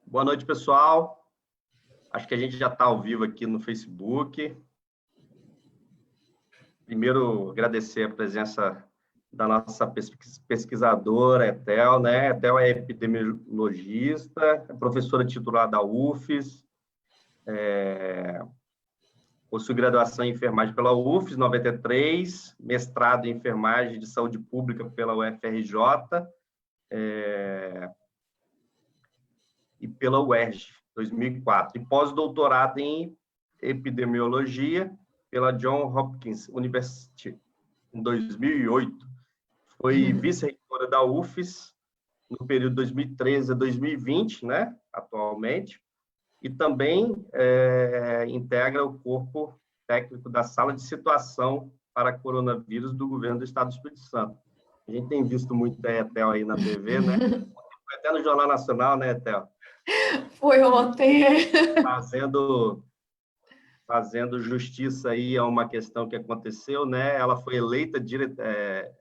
Boa noite, pessoal. Acho que a gente já está ao vivo aqui no Facebook. Primeiro, agradecer a presença da nossa pesquisadora, Etel, né? Etel é epidemiologista, é professora titular da UFES, possui graduação em enfermagem pela UFES, 93, mestrado em enfermagem de saúde pública pela UFRJ, e pela UERJ, 2004, e pós-doutorado em epidemiologia pela Johns Hopkins University, em 2008. Foi vice-reitora da UFES no período 2013 a 2020, né, atualmente, e também integra o corpo técnico da Sala de Situação para Coronavírus do Governo do Estado do Espírito Santo. A gente tem visto muito a Etel aí na TV, né? Foi até no Jornal Nacional, né, Etel? Foi ontem. Fazendo justiça aí a uma questão que aconteceu, né? Ela foi eleita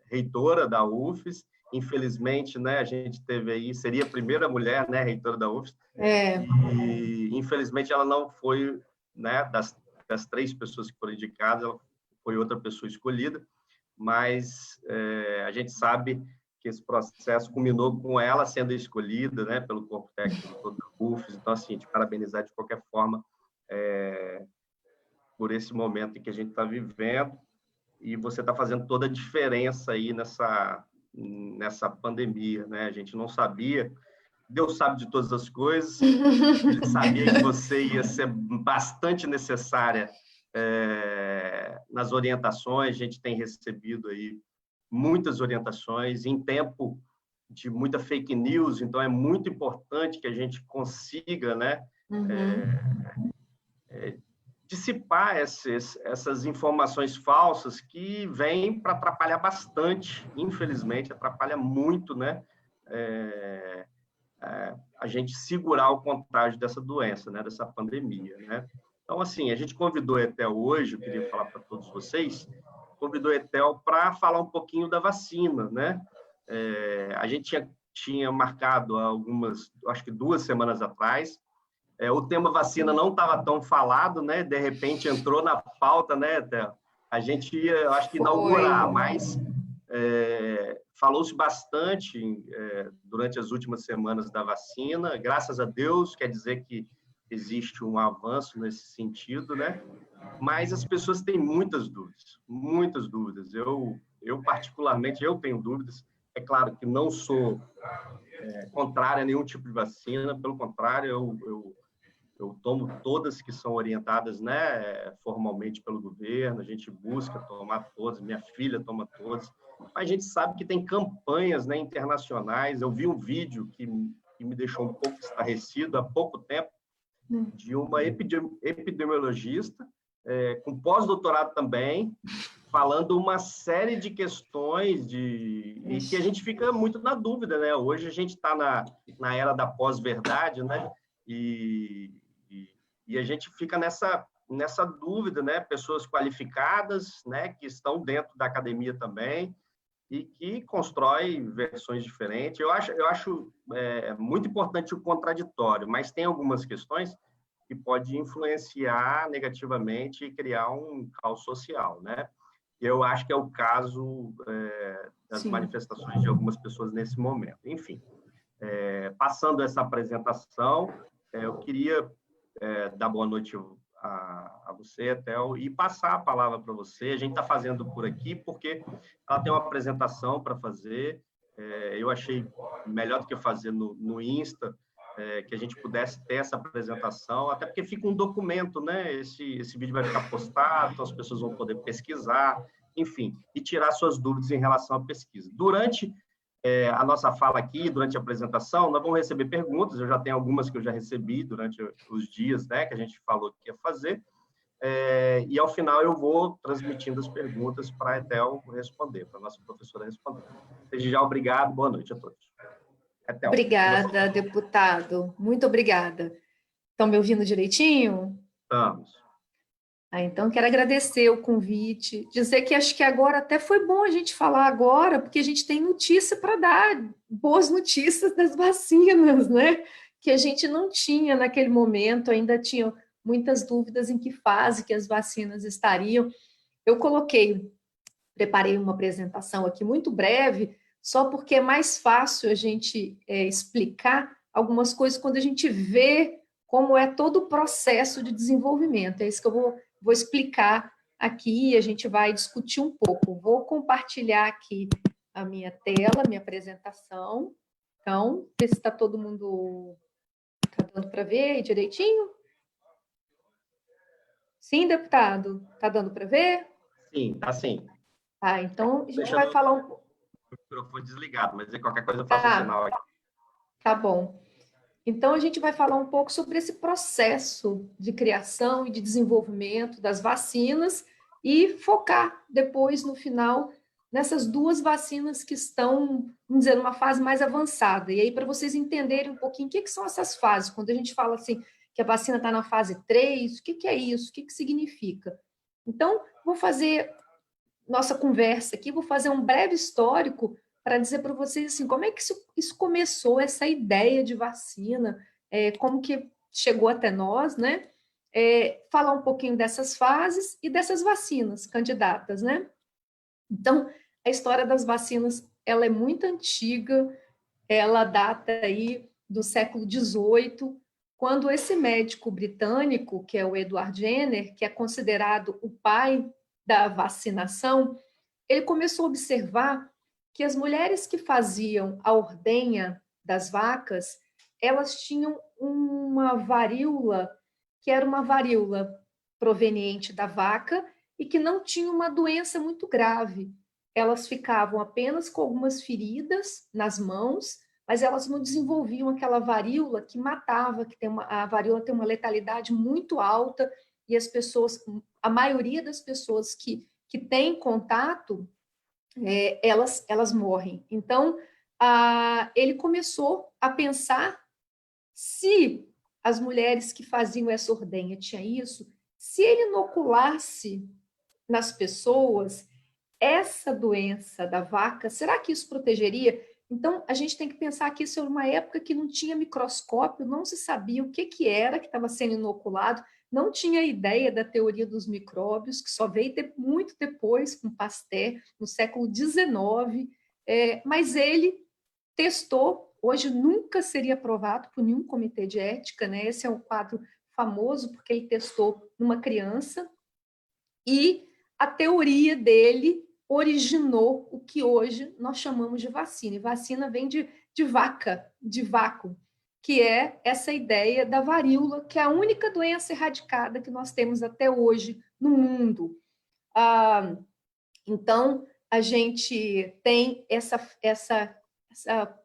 reitora da UFES. Infelizmente, né, a gente teve aí, seria a primeira mulher, né, reitora da UFES. E infelizmente ela não foi, né, das 3 pessoas que foram indicadas, ela foi outra pessoa escolhida, mas a gente sabe que esse processo culminou com ela sendo escolhida, né, pelo corpo técnico da UFES. Então, assim, te parabenizar de qualquer forma por esse momento em que a gente está vivendo, e você está fazendo toda a diferença aí nessa pandemia, né? A gente não sabia, Deus sabe de todas as coisas, ele sabia que você ia ser bastante necessária nas orientações. A gente tem recebido aí muitas orientações em tempo de muita fake news, então é muito importante que a gente consiga, né, dissipar essas informações falsas que vêm para atrapalhar bastante, infelizmente, atrapalha muito, né, a gente segurar o contágio dessa doença, né, dessa pandemia, né? Então, assim, a gente convidou a Etel hoje, eu queria falar para todos vocês, convidou a Etel para falar um pouquinho da vacina, né? A gente tinha marcado acho que 2 semanas atrás, o tema vacina não estava tão falado, né? De repente entrou na pauta, né, Etel? A gente ia, acho que, inaugurar, mas falou-se bastante durante as últimas semanas da vacina. Graças a Deus, quer dizer que existe um avanço nesse sentido, né? Mas as pessoas têm muitas dúvidas, muitas dúvidas. Eu particularmente, eu tenho dúvidas. É claro que não sou contrário a nenhum tipo de vacina, pelo contrário, eu tomo todas que são orientadas, né, formalmente pelo governo. A gente busca tomar todas, minha filha toma todas, mas a gente sabe que tem campanhas, né, internacionais. Eu vi um vídeo que me deixou um pouco estarrecido há pouco tempo, de uma epidemiologista, com pós-doutorado também, falando uma série de questões e que a gente fica muito na dúvida, né? Hoje a gente está na era da pós-verdade, né? E a gente fica nessa dúvida, né? Pessoas qualificadas, né, que estão dentro da academia também e que constroem versões diferentes. Eu acho muito importante o contraditório, mas tem algumas questões que pode influenciar negativamente e criar um caos social, né? Eu acho que é o caso das manifestações de algumas pessoas nesse momento. Enfim, passando essa apresentação, eu queria dar boa noite a você, Etel, e passar a palavra para você. A gente está fazendo por aqui porque ela tem uma apresentação para fazer. Eu achei melhor do que fazer no Insta, que a gente pudesse ter essa apresentação, até porque fica um documento, né? Esse vídeo vai ficar postado, então as pessoas vão poder pesquisar, enfim, e tirar suas dúvidas em relação à pesquisa. Durante a nossa fala aqui, durante a apresentação, nós vamos receber perguntas. Eu já tenho algumas que eu já recebi durante os dias, né, que a gente falou que ia fazer, e ao final eu vou transmitindo as perguntas para a Etel responder, para a nossa professora responder. Desde já, obrigado, boa noite a todos. Etel, Obrigada, deputado. Muito obrigada. Estão me ouvindo direitinho? Estamos. Então, quero agradecer o convite, dizer que acho que agora até foi bom a gente falar agora, porque a gente tem notícia para dar, boas notícias das vacinas, né? Que a gente não tinha naquele momento, ainda tinha muitas dúvidas em que fase que as vacinas estariam. Eu preparei uma apresentação aqui muito breve, só porque é mais fácil a gente explicar algumas coisas quando a gente vê como é todo o processo de desenvolvimento. É isso que eu vou explicar aqui e a gente vai discutir um pouco. Vou compartilhar aqui a minha tela, minha apresentação. Então, ver se está todo mundo tá dando para ver direitinho. Sim, deputado? Está dando para ver? Sim, tá sim. Tá, então a gente Deixando vai falar um pouco. o microfone desligado, mas qualquer coisa eu faço o Tá, sinal aqui. tá bom. Então, a gente vai falar um pouco sobre esse processo de criação e de desenvolvimento das vacinas e focar depois, no final, nessas duas vacinas que estão, vamos dizer, numa fase mais avançada. E aí, para vocês entenderem um pouquinho o que são essas fases, quando a gente fala assim que a vacina está na fase 3, o que é isso? O que significa? Então, vou fazer nossa conversa aqui, vou fazer um breve histórico para dizer para vocês assim, como é que isso começou, essa ideia de vacina, como que chegou até nós, né? Falar um pouquinho dessas fases e dessas vacinas candidatas, né? Então, a história das vacinas, ela é muito antiga, ela data aí do século XVIII, quando esse médico britânico, que é o Edward Jenner, que é considerado o pai da vacinação, ele começou a observar que as mulheres que faziam a ordenha das vacas, elas tinham uma varíola, que era uma varíola proveniente da vaca e que não tinha uma doença muito grave. Elas ficavam apenas com algumas feridas nas mãos, mas elas não desenvolviam aquela varíola que matava, a varíola tem uma letalidade muito alta e as pessoas, a maioria das pessoas que têm contato, elas morrem. Então, ele começou a pensar se as mulheres que faziam essa ordenha tinha isso, se ele inoculasse nas pessoas essa doença da vaca, será que isso protegeria? Então, a gente tem que pensar que isso era uma época que não tinha microscópio, não se sabia o que era que estava sendo inoculado, não tinha ideia da teoria dos micróbios, que só veio muito depois, com Pasteur, no século XIX, mas ele testou, hoje nunca seria aprovado por nenhum comitê de ética, né? Esse é um quadro famoso, porque ele testou numa criança, e a teoria dele originou o que hoje nós chamamos de vacina. E vacina vem de vaca, de vácuo, que é essa ideia da varíola, que é a única doença erradicada que nós temos até hoje no mundo. Então, a gente tem essa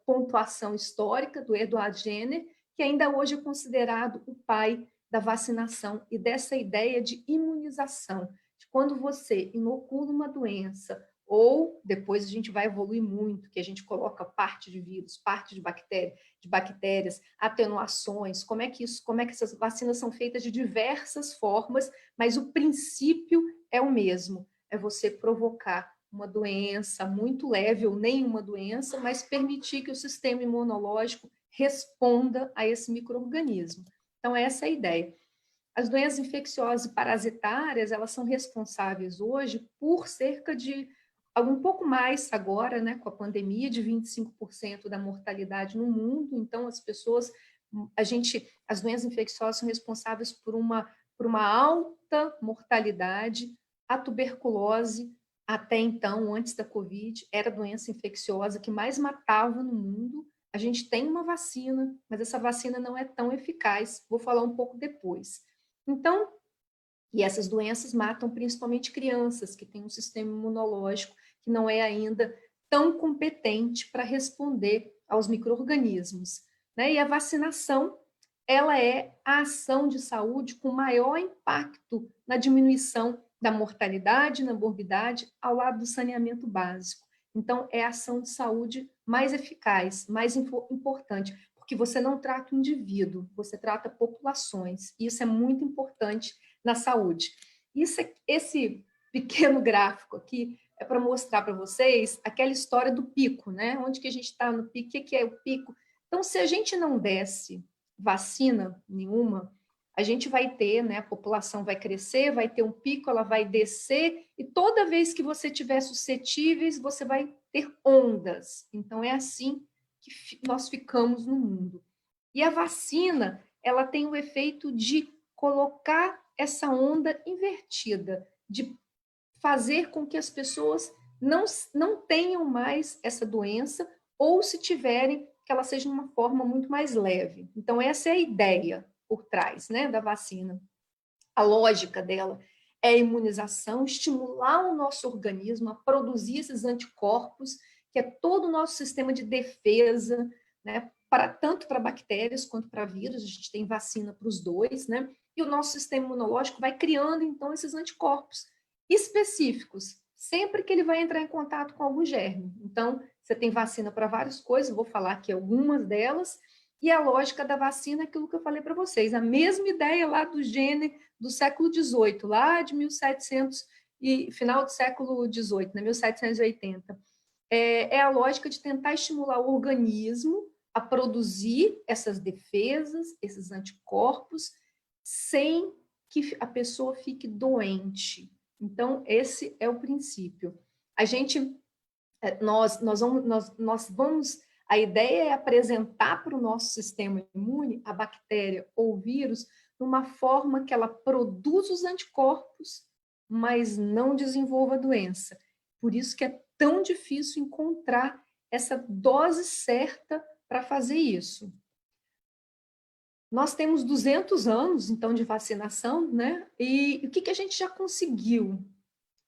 pontuação histórica do Edward Jenner, que ainda hoje é considerado o pai da vacinação e dessa ideia de imunização, de quando você inocula uma doença, ou depois a gente vai evoluir muito, que a gente coloca parte de vírus, parte de bactérias, atenuações, como é que essas vacinas são feitas de diversas formas, mas o princípio é o mesmo, é você provocar uma doença muito leve ou nenhuma doença, mas permitir que o sistema imunológico responda a esse micro-organismo. Então, essa é a ideia. As doenças infecciosas e parasitárias, elas são responsáveis hoje por cerca de, um pouco mais agora, né, com a pandemia, de 25% da mortalidade no mundo. Então, as doenças infecciosas são responsáveis por uma alta mortalidade. A tuberculose, até então, antes da Covid, era a doença infecciosa que mais matava no mundo. A gente tem uma vacina, mas essa vacina não é tão eficaz. Vou falar um pouco depois. Então, e essas doenças matam principalmente crianças que têm um sistema imunológico que não é ainda tão competente para responder aos micro-organismos, né? E a vacinação, ela é a ação de saúde com maior impacto na diminuição da mortalidade, na morbidade, ao lado do saneamento básico. Então, é a ação de saúde mais eficaz, mais importante, porque você não trata o indivíduo, você trata populações. E isso é muito importante na saúde. Esse pequeno gráfico aqui é para mostrar para vocês aquela história do pico, né? Onde que a gente está no pico, o que é o pico? Então, se a gente não desse vacina nenhuma, a gente vai ter, né? A população vai crescer, vai ter um pico, ela vai descer, e toda vez que você tiver suscetíveis, você vai ter ondas. Então, é assim que nós ficamos no mundo. E a vacina, ela tem o efeito de colocar essa onda invertida, de fazer com que as pessoas não tenham mais essa doença, ou se tiverem, que ela seja de uma forma muito mais leve. Então, essa é a ideia por trás, né, da vacina. A lógica dela é a imunização, estimular o nosso organismo a produzir esses anticorpos, que é todo o nosso sistema de defesa, né, tanto para bactérias quanto para vírus, a gente tem vacina para os dois, né, e o nosso sistema imunológico vai criando, então, esses anticorpos específicos, sempre que ele vai entrar em contato com algum germe. Então, você tem vacina para várias coisas, vou falar aqui algumas delas, e a lógica da vacina é aquilo que eu falei para vocês, a mesma ideia lá do Jenner do século XVIII, lá de 1700 e final do século XVIII, né, 1780. É a lógica de tentar estimular o organismo a produzir essas defesas, esses anticorpos, sem que a pessoa fique doente. Então, esse é o princípio. Nós vamos, a ideia é apresentar para o nosso sistema imune a bactéria ou o vírus numa forma que ela produza os anticorpos, mas não desenvolva a doença. Por isso que é tão difícil encontrar essa dose certa para fazer isso. Nós temos 200 anos, então, de vacinação, né? E o que a gente já conseguiu?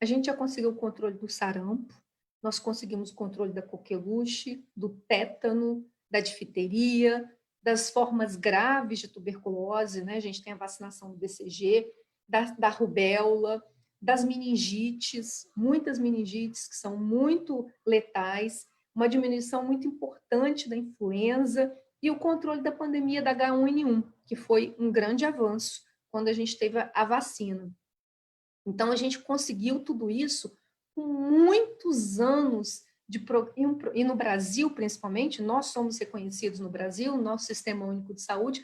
A gente já conseguiu o controle do sarampo, nós conseguimos o controle da coqueluche, do tétano, da difteria, das formas graves de tuberculose, né? A gente tem a vacinação do BCG, da rubéola, das meningites, muitas meningites que são muito letais, uma diminuição muito importante da influenza e o controle da pandemia da H1N1, que foi um grande avanço quando a gente teve a vacina. Então, a gente conseguiu tudo isso com muitos anos e no Brasil, principalmente, nós somos reconhecidos no Brasil, nosso Sistema Único de Saúde,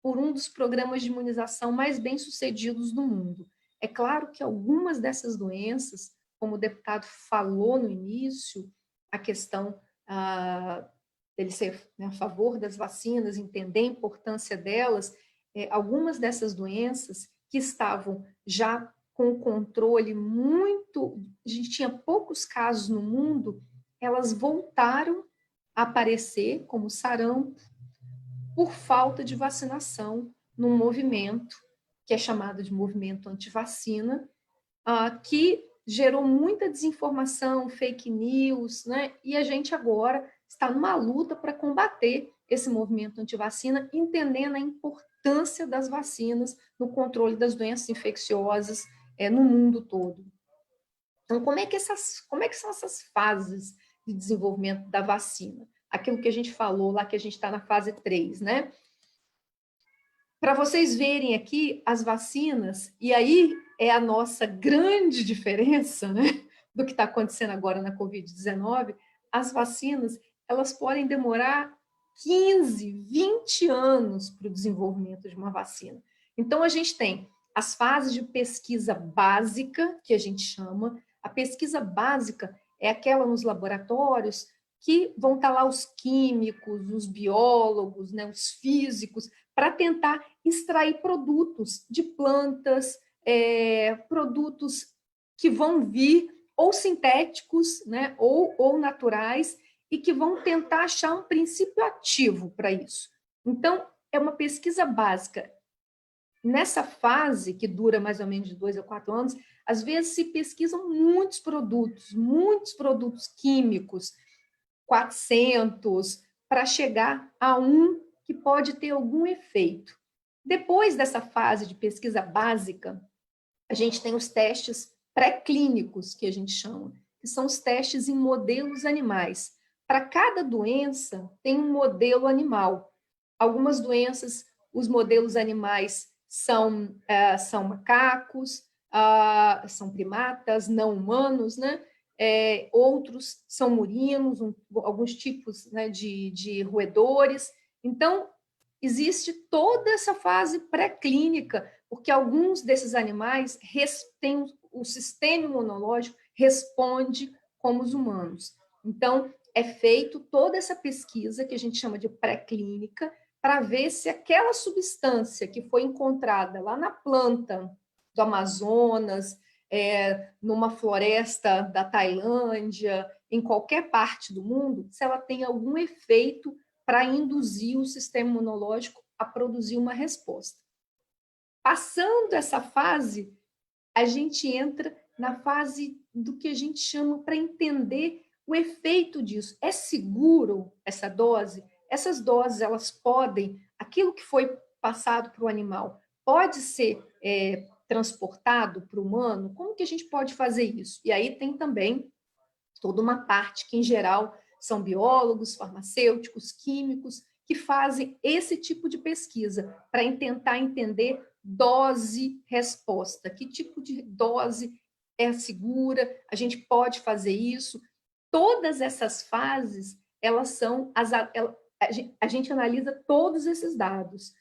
por um dos programas de imunização mais bem-sucedidos do mundo. É claro que algumas dessas doenças, como o deputado falou no início, a questão dele ser, né, a favor das vacinas, entender a importância delas, algumas dessas doenças que estavam já com o controle a gente tinha poucos casos no mundo, elas voltaram a aparecer como sarampo por falta de vacinação num movimento que é chamado de movimento antivacina, que gerou muita desinformação, fake news, né? E a gente agora está numa luta para combater esse movimento antivacina, entendendo a importância das vacinas no controle das doenças infecciosas no mundo todo. Então, como é que são essas fases de desenvolvimento da vacina? Aquilo que a gente falou lá, que a gente está na fase 3, né? Para vocês verem aqui as vacinas, e aí é a nossa grande diferença, né, do que está acontecendo agora na Covid-19, as vacinas, elas podem demorar 15, 20 anos para o desenvolvimento de uma vacina. Então, a gente tem as fases de pesquisa básica, que a gente chama. A pesquisa básica é aquela nos laboratórios que vão estar lá os químicos, os biólogos, né, os físicos, para tentar extrair produtos de plantas, produtos que vão vir ou sintéticos, né, ou naturais, e que vão tentar achar um princípio ativo para isso. Então, é uma pesquisa básica. Nessa fase, que dura mais ou menos de 2 a 4 anos, às vezes se pesquisam muitos produtos químicos, 400, para chegar a um que pode ter algum efeito. Depois dessa fase de pesquisa básica, a gente tem os testes pré-clínicos, que a gente chama, que são os testes em modelos animais. Para cada doença, tem um modelo animal. Algumas doenças, os modelos animais são macacos, são primatas, não humanos, né? Outros são murinos, alguns tipos, né, de roedores. Então, existe toda essa fase pré-clínica, porque alguns desses animais têm o sistema imunológico responde como os humanos. Então, é feito toda essa pesquisa que a gente chama de pré-clínica para ver se aquela substância que foi encontrada lá na planta do Amazonas, numa floresta da Tailândia, em qualquer parte do mundo, se ela tem algum efeito para induzir o sistema imunológico a produzir uma resposta. Passando essa fase, a gente entra na fase do que a gente chama para entender o efeito disso. É seguro essa dose? Essas doses, elas podem, aquilo que foi passado para o animal, pode ser transportado para o humano? Como que a gente pode fazer isso? E aí tem também toda uma parte que, em geral, são biólogos, farmacêuticos, químicos, que fazem esse tipo de pesquisa para tentar entender dose-resposta. Que tipo de dose é segura? A gente pode fazer isso? Todas essas fases, elas são... a gente analisa todos esses dados.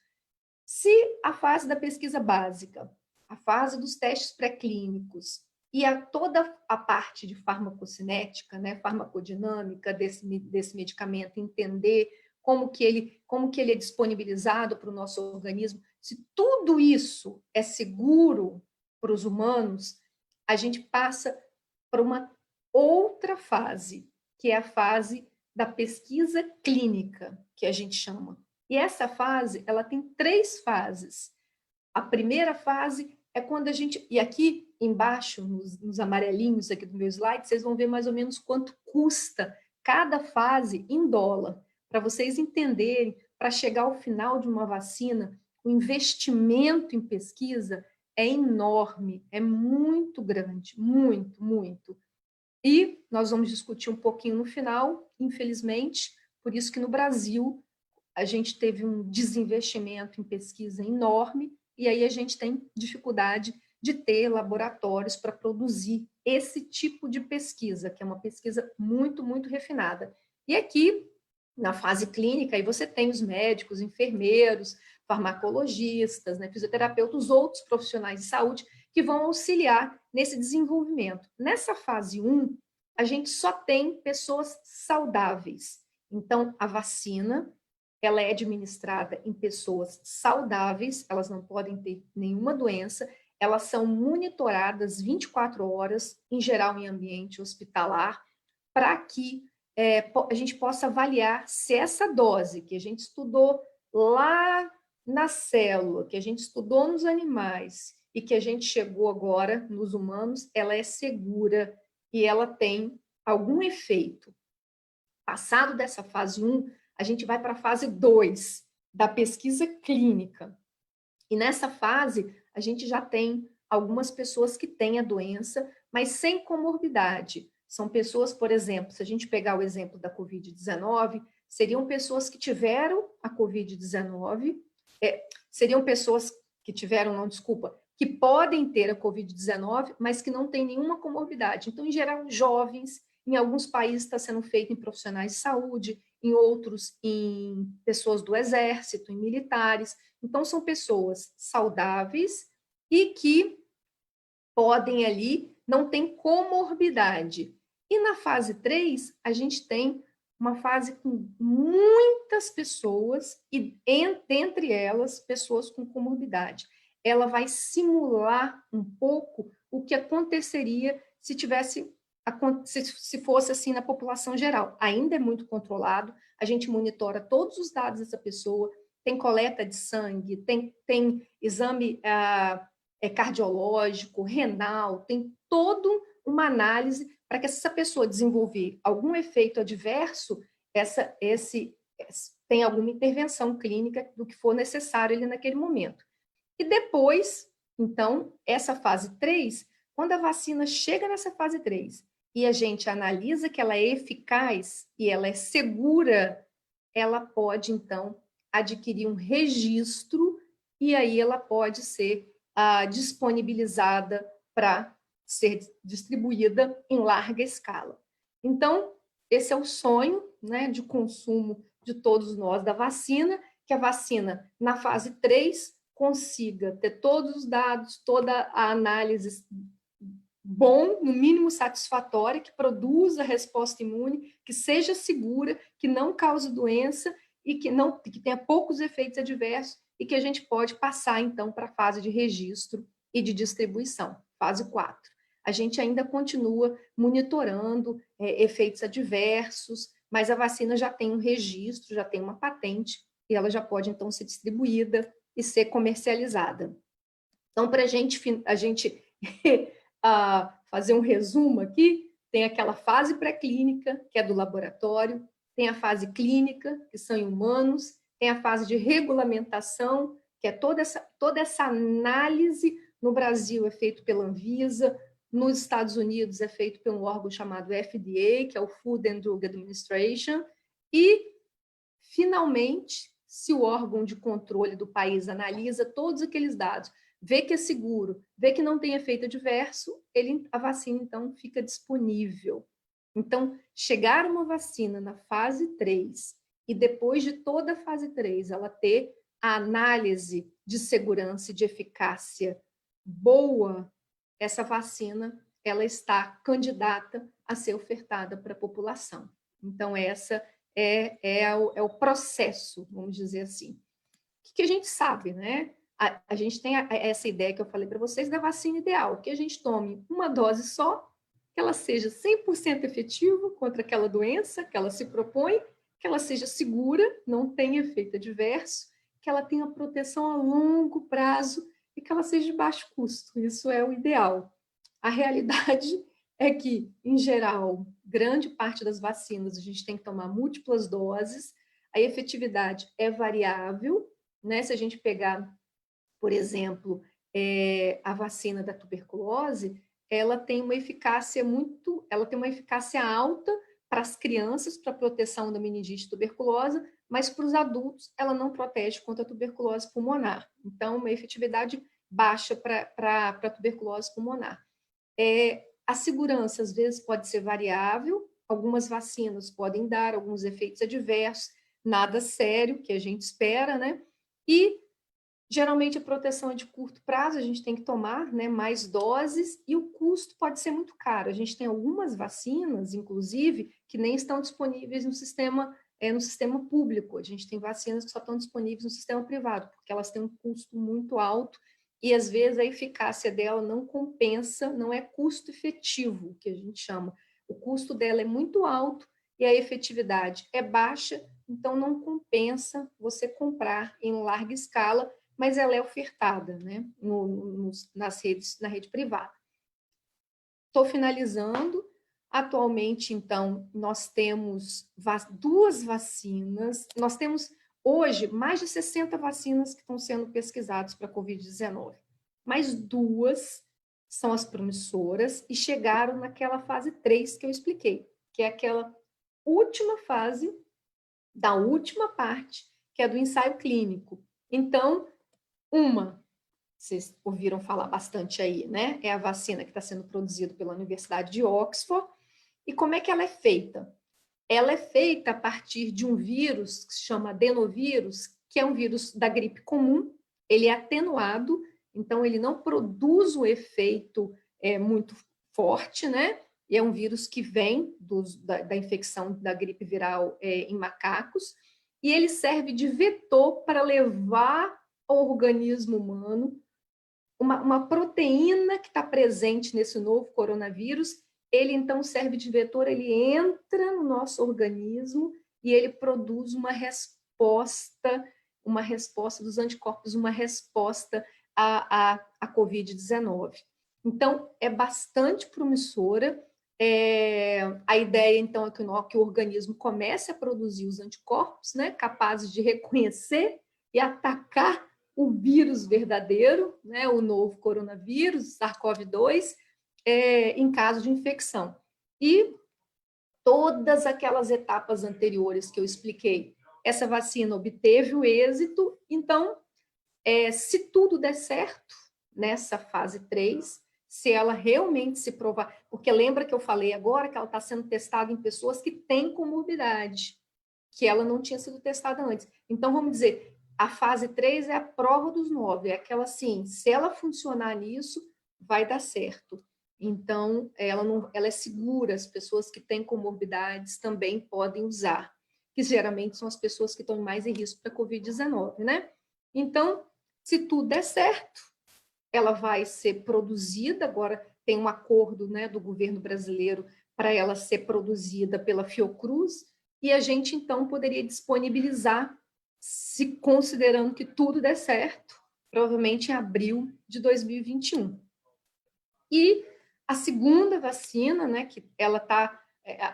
Se a fase da pesquisa básica, a fase dos testes pré-clínicos e toda a parte de farmacocinética, né, farmacodinâmica desse medicamento, entender como que ele é disponibilizado para o nosso organismo, se tudo isso é seguro para os humanos, a gente passa para uma outra fase, que é a fase da pesquisa clínica, que a gente chama. E essa fase, ela tem 3 fases. A primeira fase é quando a gente... E aqui embaixo, nos amarelinhos aqui do meu slide, vocês vão ver mais ou menos quanto custa cada fase em dólar, para vocês entenderem, para chegar ao final de uma vacina, o investimento em pesquisa é enorme, é muito grande, muito, muito. E nós vamos discutir um pouquinho no final, infelizmente, por isso que no Brasil a gente teve um desinvestimento em pesquisa enorme, e aí a gente tem dificuldade de ter laboratórios para produzir esse tipo de pesquisa, que é uma pesquisa muito, muito refinada. E aqui, na fase clínica, aí você tem os médicos, enfermeiros, farmacologistas, né, fisioterapeutas, outros profissionais de saúde que vão auxiliar nesse desenvolvimento. Nessa fase 1, a gente só tem pessoas saudáveis. Então, a vacina, ela é administrada em pessoas saudáveis, elas não podem ter nenhuma doença, elas são monitoradas 24 horas, em geral em ambiente hospitalar, para que a gente possa avaliar se essa dose que a gente estudou lá na célula, que a gente estudou nos animais e que a gente chegou agora nos humanos, ela é segura e ela tem algum efeito. Passado dessa fase 1, a gente vai para a fase 2, da pesquisa clínica. E nessa fase, a gente já tem algumas pessoas que têm a doença, mas sem comorbidade. São pessoas, por exemplo, se a gente pegar o exemplo da Covid-19, seriam pessoas que tiveram a Covid-19, seriam pessoas que tiveram, não, desculpa, que podem ter a Covid-19, mas que não têm nenhuma comorbidade. Então, em geral, jovens, em alguns países está sendo feito em profissionais de saúde, em outros em pessoas do exército, em militares. Então, são pessoas saudáveis e que podem ali, não tem comorbidade. E na fase 3, a gente tem uma fase com muitas pessoas, e entre elas, pessoas com comorbidade. Ela vai simular um pouco o que aconteceria se fosse assim na população geral. Ainda é muito controlado, a gente monitora todos os dados dessa pessoa, tem coleta de sangue, tem exame cardiológico, renal, tem toda uma análise para que essa pessoa desenvolver algum efeito adverso, tem alguma intervenção clínica do que for necessário ali naquele momento. E depois, então, essa fase 3, quando a vacina chega nessa fase 3 e a gente analisa que ela é eficaz e ela é segura, ela pode, então, adquirir um registro e aí ela pode ser disponibilizada para ser distribuída em larga escala. Então, esse é o sonho, né, de consumo de todos nós da vacina, que a vacina, na fase 3, consiga ter todos os dados, toda a análise bom, no mínimo satisfatória, que produza resposta imune, que seja segura, que não cause doença e que tenha poucos efeitos adversos e que a gente pode passar, então, para a fase de registro e de distribuição, fase 4. A gente ainda continua monitorando efeitos adversos, mas a vacina já tem um registro, já tem uma patente, e ela já pode, então, ser distribuída e ser comercializada. Então, para a gente fazer um resumo aqui, tem aquela fase pré-clínica, que é do laboratório, tem a fase clínica, que são em humanos, tem a fase de regulamentação, que é toda essa análise. No Brasil é feito pela Anvisa, nos Estados Unidos é feito por um órgão chamado FDA, que é o Food and Drug Administration, e, finalmente, se o órgão de controle do país analisa todos aqueles dados, vê que é seguro, vê que não tem efeito adverso, a vacina, então, fica disponível. Então, chegar uma vacina na fase 3 e depois de toda a fase 3 ela ter a análise de segurança e de eficácia boa, essa vacina ela está candidata a ser ofertada para a população. Então, essa é o processo, vamos dizer assim. O que a gente sabe, né? A gente tem essa ideia que eu falei para vocês da vacina ideal, que a gente tome uma dose só, que ela seja 100% efetiva contra aquela doença que ela se propõe, que ela seja segura, não tenha efeito adverso, que ela tenha proteção a longo prazo e que ela seja de baixo custo. Isso é o ideal. A realidade é que, em geral, grande parte das vacinas a gente tem que tomar múltiplas doses, a efetividade é variável, né? Se a gente pegar, por exemplo, a vacina da tuberculose, ela tem uma eficácia alta para as crianças, para a proteção da meningite tuberculosa, mas para os adultos ela não protege contra a tuberculose pulmonar. Então, uma efetividade baixa para a tuberculose pulmonar. A segurança, às vezes, pode ser variável, algumas vacinas podem dar alguns efeitos adversos, nada sério, que a gente espera, né? E, geralmente, a proteção é de curto prazo, a gente tem que tomar, né, mais doses, e o custo pode ser muito caro. A gente tem algumas vacinas, inclusive, que nem estão disponíveis no sistema público. A gente tem vacinas que só estão disponíveis no sistema privado, porque elas têm um custo muito alto, e, às vezes, a eficácia dela não compensa, não é custo efetivo, que a gente chama. O custo dela é muito alto e a efetividade é baixa, então não compensa você comprar em larga escala, mas ela é ofertada, né, na rede privada. Estou finalizando. Atualmente, então, nós temos 2 vacinas, nós temos hoje mais de 60 vacinas que estão sendo pesquisadas para a Covid-19, mas 2 são as promissoras e chegaram naquela fase 3 que eu expliquei, que é aquela última fase da última parte, que é do ensaio clínico. Então, vocês ouviram falar bastante aí, né? É a vacina que está sendo produzida pela Universidade de Oxford. E como é que ela é feita? Ela é feita a partir de um vírus que se chama adenovírus, que é um vírus da gripe comum. Ele é atenuado, então ele não produz um efeito muito forte, né? E é um vírus que vem da infecção da gripe viral em macacos, e ele serve de vetor para levar ao organismo humano uma proteína que está presente nesse novo coronavírus. Ele, então, serve de vetor, ele entra no nosso organismo e ele produz uma resposta dos anticorpos, uma resposta à Covid-19. Então, é bastante promissora. A ideia, então, é que o organismo comece a produzir os anticorpos, né, capazes de reconhecer e atacar o vírus verdadeiro, né, o novo coronavírus, SARS-CoV-2, em caso de infecção. E todas aquelas etapas anteriores que eu expliquei, essa vacina obteve o êxito. Então, se tudo der certo nessa fase 3, se ela realmente se provar, porque lembra que eu falei agora que ela está sendo testada em pessoas que têm comorbidade, que ela não tinha sido testada antes. Então, vamos dizer, a fase 3 é a prova dos 9, é aquela assim, se ela funcionar nisso, vai dar certo. Então, ela é segura, as pessoas que têm comorbidades também podem usar, que geralmente são as pessoas que estão mais em risco para a Covid-19, né? Então, se tudo der certo, ela vai ser produzida, agora tem um acordo, né, do governo brasileiro para ela ser produzida pela Fiocruz, e a gente, então, poderia disponibilizar, se considerando que tudo der certo, provavelmente em abril de 2021. E a segunda vacina, né, que ela está,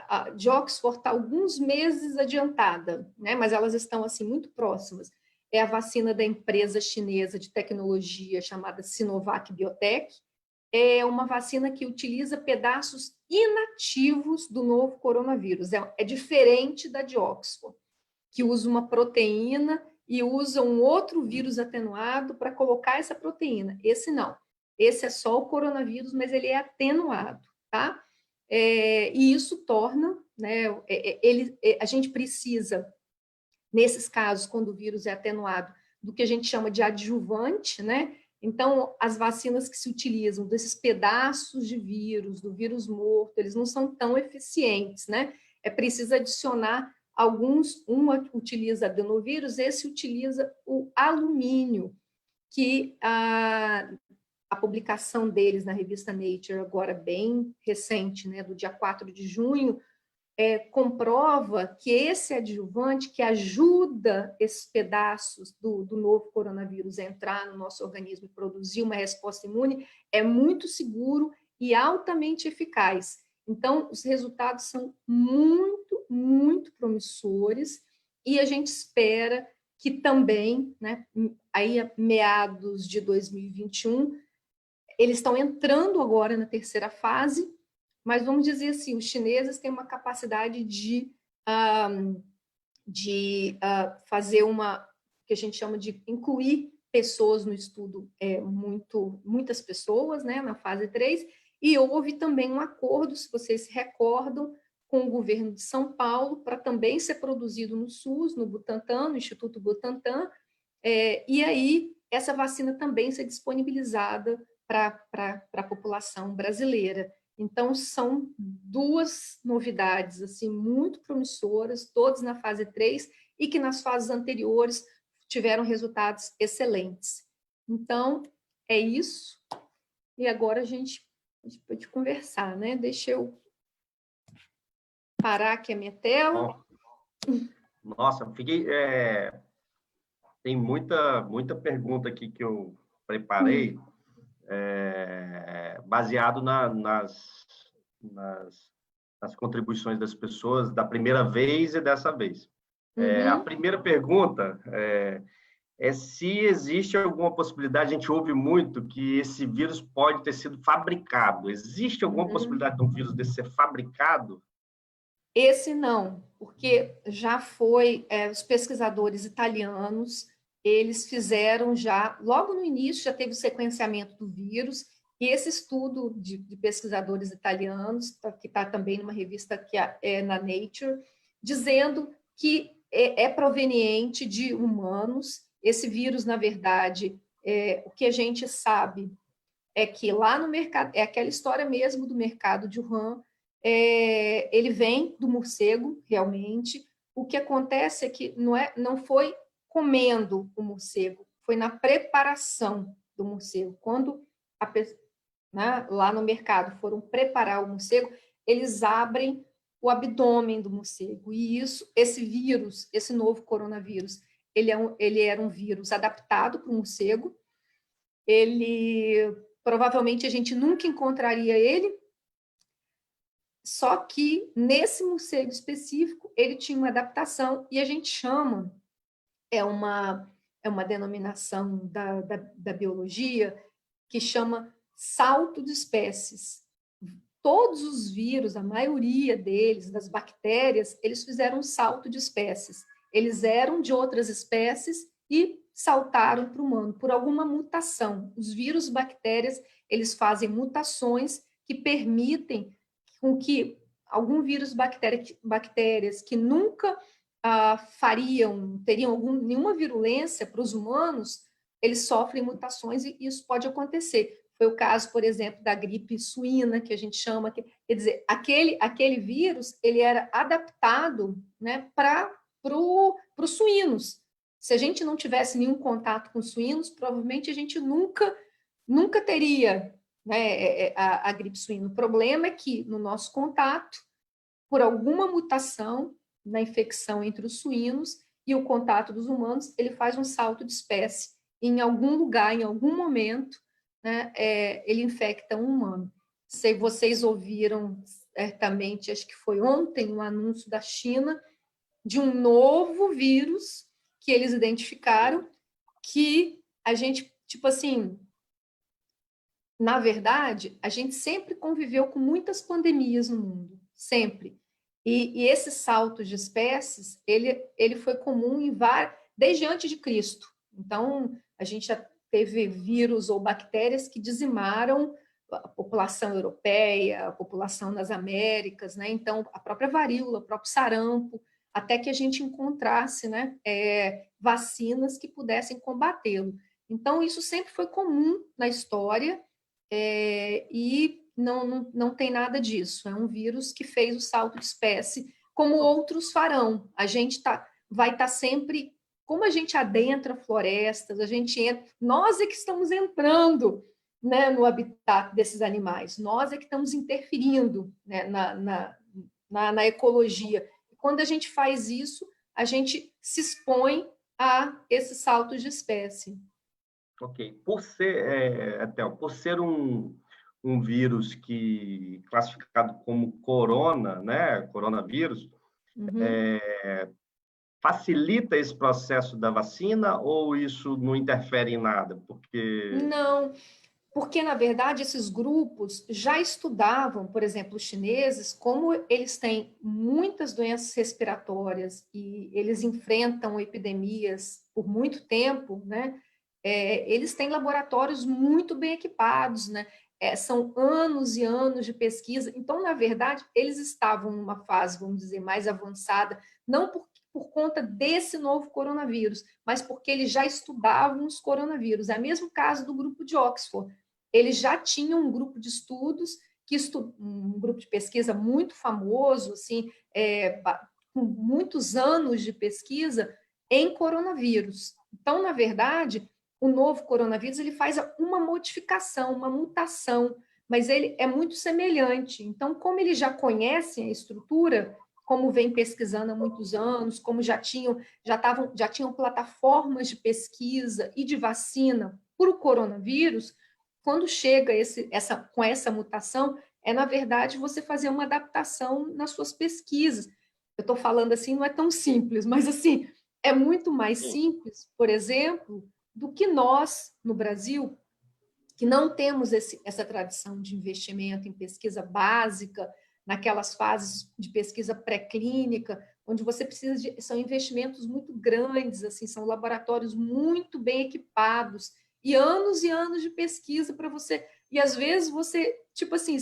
a de Oxford está alguns meses adiantada, né, mas elas estão assim muito próximas. É a vacina da empresa chinesa de tecnologia chamada Sinovac Biotech. É uma vacina que utiliza pedaços inativos do novo coronavírus. É diferente da de Oxford, que usa uma proteína e usa um outro vírus atenuado para colocar essa proteína. Esse não. Esse é só o coronavírus, mas ele é atenuado, tá? E isso torna, né, a gente precisa, nesses casos, quando o vírus é atenuado, do que a gente chama de adjuvante, né? Então, as vacinas que se utilizam desses pedaços de vírus, do vírus morto, eles não são tão eficientes, né? É preciso adicionar alguns, uma utiliza adenovírus, esse utiliza o alumínio, que a publicação deles na revista Nature, agora bem recente, né, do dia 4 de junho, comprova que esse adjuvante que ajuda esses pedaços do novo coronavírus a entrar no nosso organismo e produzir uma resposta imune é muito seguro e altamente eficaz. Então, os resultados são muito, muito promissores e a gente espera que também, né, aí a meados de 2021, eles estão entrando agora na terceira fase, mas vamos dizer assim, os chineses têm uma capacidade de fazer que a gente chama de incluir pessoas no estudo, muitas pessoas, né, na fase 3, e houve também um acordo, se vocês se recordam, com o governo de São Paulo, para também ser produzido no SUS, no Butantan, no Instituto Butantan, e aí essa vacina também ser disponibilizada para a população brasileira. Então, são duas novidades assim, muito promissoras, todas na fase 3, e que nas fases anteriores tiveram resultados excelentes. Então, é isso. E agora a gente pode conversar, né? Deixa eu parar aqui a minha tela. Nossa, fiquei... tem muita pergunta aqui que eu preparei, baseado nas contribuições das pessoas da primeira vez e dessa vez. A primeira pergunta é se existe alguma possibilidade, a gente ouve muito que esse vírus pode ter sido fabricado. Existe alguma possibilidade de um vírus desse ser fabricado? Esse não, porque já foi, os pesquisadores italianos, eles fizeram já, logo no início, já teve o sequenciamento do vírus, e esse estudo de pesquisadores italianos, que está também numa revista que é na Nature, dizendo que é proveniente de humanos. Esse vírus, na verdade, o que a gente sabe é que lá no mercado, é aquela história mesmo do mercado de Wuhan, ele vem do morcego, realmente. O que acontece é que não foi comendo o morcego, foi na preparação do morcego. Quando lá no mercado foram preparar o morcego, eles abrem o abdômen do morcego. E esse vírus, esse novo coronavírus, ele era um vírus adaptado para o morcego. Provavelmente a gente nunca encontraria ele, só que nesse morcego específico ele tinha uma adaptação e a gente chama, é uma denominação da biologia que chama salto de espécies. Todos os vírus, a maioria deles, das bactérias, eles fizeram um salto de espécies. Eles eram de outras espécies e saltaram para o humano, por alguma mutação. Os vírus, bactérias, eles fazem mutações que permitem com que algum vírus, bactérias que nunca teriam nenhuma virulência para os humanos, eles sofrem mutações e isso pode acontecer. Foi o caso, por exemplo, da gripe suína, que a gente chama, quer dizer, aquele vírus, ele era adaptado, né, para os suínos. Se a gente não tivesse nenhum contato com suínos, provavelmente a gente nunca teria, né, a gripe suína. O problema é que, no nosso contato, por alguma mutação na infecção entre os suínos e o contato dos humanos, ele faz um salto de espécie. Em algum lugar, em algum momento, né, ele infecta um humano. Se vocês ouviram certamente, acho que foi ontem, um anúncio da China de um novo vírus que eles identificaram, que a gente, tipo assim, na verdade, a gente sempre conviveu com muitas pandemias no mundo, sempre. E esse salto de espécies, ele foi comum desde antes de Cristo. Então, a gente já teve vírus ou bactérias que dizimaram a população europeia, a população nas Américas, né? Então, a própria varíola, o próprio sarampo, até que a gente encontrasse, né, vacinas que pudessem combatê-lo. Então, isso sempre foi comum na história, e não tem nada disso. É um vírus que fez o salto de espécie, como outros farão. A gente vai estar sempre, como a gente adentra florestas, nós é que estamos entrando, né, no habitat desses animais, nós é que estamos interferindo, né, na ecologia. Quando a gente faz isso, a gente se expõe a esses saltos de espécie. Ok. Por ser um vírus classificado como corona, né, coronavírus, facilita esse processo da vacina ou isso não interfere em nada? Não, porque, na verdade, esses grupos já estudavam, por exemplo, os chineses, como eles têm muitas doenças respiratórias e eles enfrentam epidemias por muito tempo, né? Eles têm laboratórios muito bem equipados, né? São anos e anos de pesquisa. Então, na verdade, eles estavam numa fase, vamos dizer, mais avançada, não por conta desse novo coronavírus, mas porque eles já estudavam os coronavírus. É o mesmo caso do grupo de Oxford. Eles já tinham um grupo de estudos, um grupo de pesquisa muito famoso, assim, com muitos anos de pesquisa em coronavírus. Então, na verdade, o novo coronavírus ele faz uma modificação, uma mutação, mas ele é muito semelhante. Então, como eles já conhecem a estrutura, como vem pesquisando há muitos anos, como já tinham plataformas de pesquisa e de vacina para o coronavírus, quando chega com essa mutação, na verdade, você fazer uma adaptação nas suas pesquisas. Eu estou falando assim, não é tão simples, mas assim, é muito mais simples, por exemplo, do que nós, no Brasil, que não temos essa tradição de investimento em pesquisa básica, naquelas fases de pesquisa pré-clínica, onde você precisa são investimentos muito grandes, assim, são laboratórios muito bem equipados, e anos de pesquisa para você, e às vezes você, tipo assim,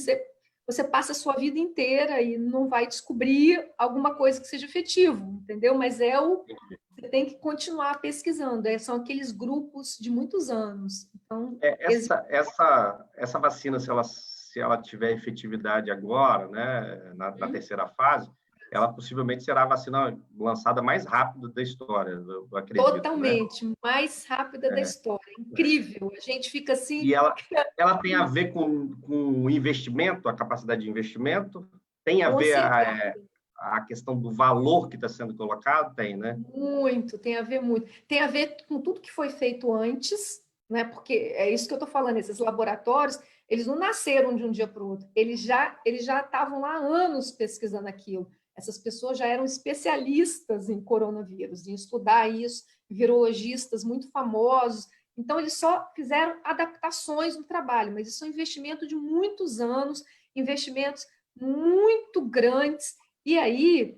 você passa a sua vida inteira e não vai descobrir alguma coisa que seja efetivo, entendeu? Mas você tem que continuar pesquisando, são aqueles grupos de muitos anos. Então, essa vacina, se ela tiver efetividade agora, né, na terceira fase, ela possivelmente será a vacina lançada mais rápida da história, eu acredito. Totalmente, né? mais rápida da história. Incrível. A gente fica assim... E ela tem a ver com o investimento, a capacidade de investimento? Tem a ver a questão do valor que está sendo colocado? Tem, né? Muito, tem a ver muito. Tem a ver com tudo que foi feito antes, né? Porque é isso que eu estou falando, esses laboratórios, eles não nasceram de um dia para o outro, eles já estavam lá há anos pesquisando aquilo. Essas pessoas já eram especialistas em coronavírus, em estudar isso, virologistas muito famosos. Então, eles só fizeram adaptações no trabalho, mas isso é um investimento de muitos anos, investimentos muito grandes. E aí,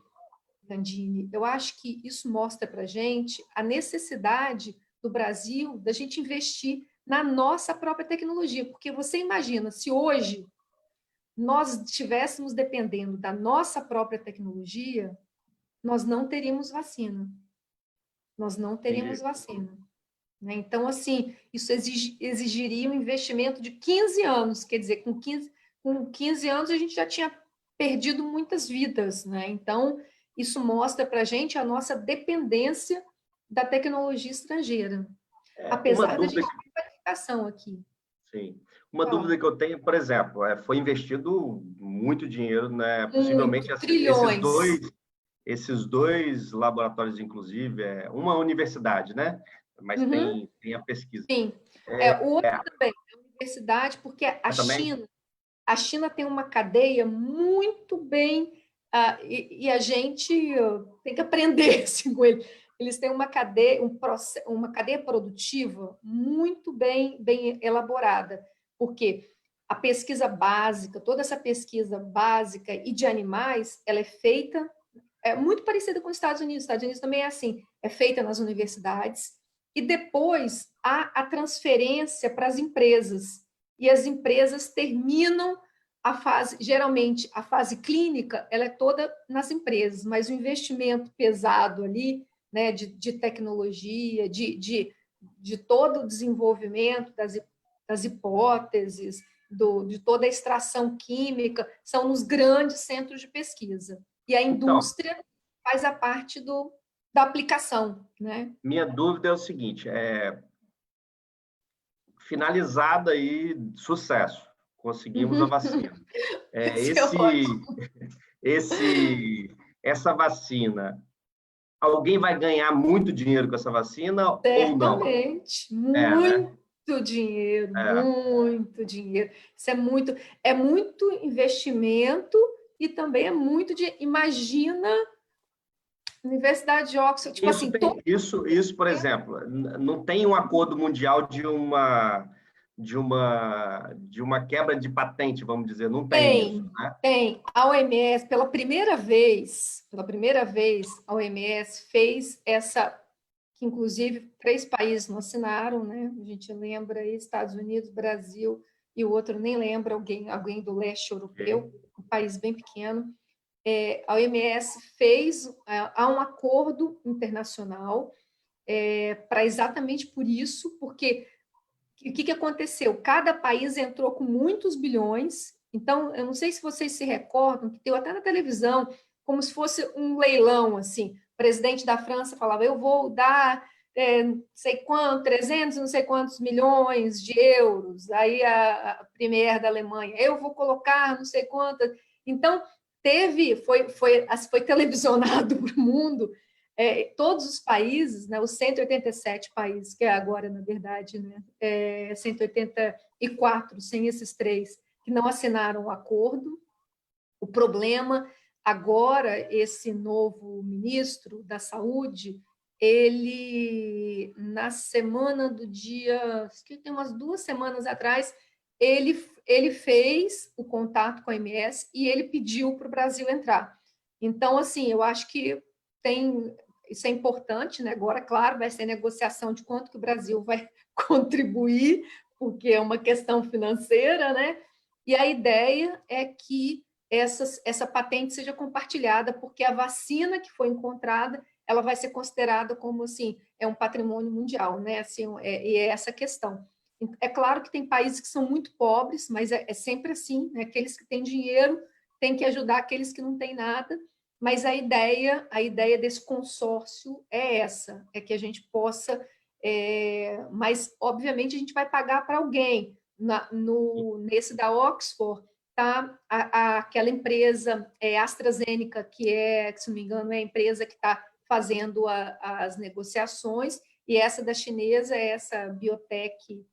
Gandini, eu acho que isso mostra para a gente a necessidade do Brasil da gente investir na nossa própria tecnologia, porque você imagina, se hoje nós estivéssemos dependendo da nossa própria tecnologia, nós não teríamos vacina. Nós não teríamos Entendi. vacina. Né? Então, assim, isso exigiria um investimento de 15 anos, quer dizer, com 15 anos a gente já tinha perdido muitas vidas. Né? Então, isso mostra para a gente a nossa dependência da tecnologia estrangeira, Uma apesar da dúvida, gente ter qualificação aqui. sim. Uma Fala. dúvida que eu tenho, por exemplo, foi investido muito dinheiro, né? Possivelmente Muito, trilhões. esses dois laboratórios, inclusive, uma universidade, né? Mas Uhum, tem a pesquisa. sim. O outro também, a universidade, porque Também? A China tem uma cadeia muito bem, e a gente tem que aprender assim, com ele. Eles têm uma cadeia produtiva muito bem elaborada, porque a pesquisa básica, toda essa pesquisa básica e de animais, ela é feita, muito parecida com os Estados Unidos. Os Estados Unidos também é assim, é feita nas universidades, e depois há a transferência para as empresas, e as empresas terminam a fase, geralmente a fase clínica, ela é toda nas empresas, mas o investimento pesado ali, né, de tecnologia, de todo o desenvolvimento das hipóteses, de toda a extração química, são nos grandes centros de pesquisa. E a Então, indústria faz a parte da aplicação, né? minha dúvida é o seguinte, finalizada aí, sucesso, conseguimos a vacina. É, Isso é ótimo. esse, essa vacina, alguém vai ganhar muito dinheiro com essa vacina ou não? Certamente, Né? muito dinheiro, É. muito dinheiro. Isso é muito investimento e também é muito de, imagina, Universidade de Oxford, tipo Isso assim, tem, isso, por exemplo, não tem um acordo mundial de uma quebra de patente, vamos dizer, não tem isso, tem, né? tem. A OMS, pela primeira vez, a OMS fez essa, que inclusive 3 países não assinaram, né? A gente lembra aí, Estados Unidos, Brasil, e o outro nem lembra, alguém do leste Ok. europeu, um país bem pequeno. A OMS fez, há um acordo internacional para exatamente por isso, porque o que aconteceu? Cada país entrou com muitos bilhões. Então, eu não sei se vocês se recordam, que deu até na televisão, como se fosse um leilão, assim. O presidente da França falava, eu vou dar não sei quanto, 300, não sei quantos milhões de euros. Aí a premier da Alemanha, eu vou colocar não sei quantas. Então, foi televisionado para o mundo, todos os países, né, os 187 países, que é agora, na verdade, né, 184, sem esses 3, que não assinaram o acordo. O problema, agora, esse novo ministro da Saúde, ele, na semana do dia, acho que tem umas 2 semanas atrás, ele fez o contato com a OMS e ele pediu para o Brasil entrar. Então, assim, eu acho que isso é importante, né? Agora, claro, vai ser negociação de quanto que o Brasil vai contribuir, porque é uma questão financeira, né? E a ideia é que essa patente seja compartilhada, porque a vacina que foi encontrada, ela vai ser considerada como assim, é um patrimônio mundial, né? Assim, e é essa questão. É claro que tem países que são muito pobres, mas é sempre assim, né? Aqueles que têm dinheiro têm que ajudar aqueles que não têm nada, mas a ideia desse consórcio é essa, é que a gente possa, mas obviamente a gente vai pagar para alguém. Nesse da Oxford, tá aquela empresa AstraZeneca, que se não me engano é a empresa que está fazendo as negociações, e essa da chinesa é essa biotech,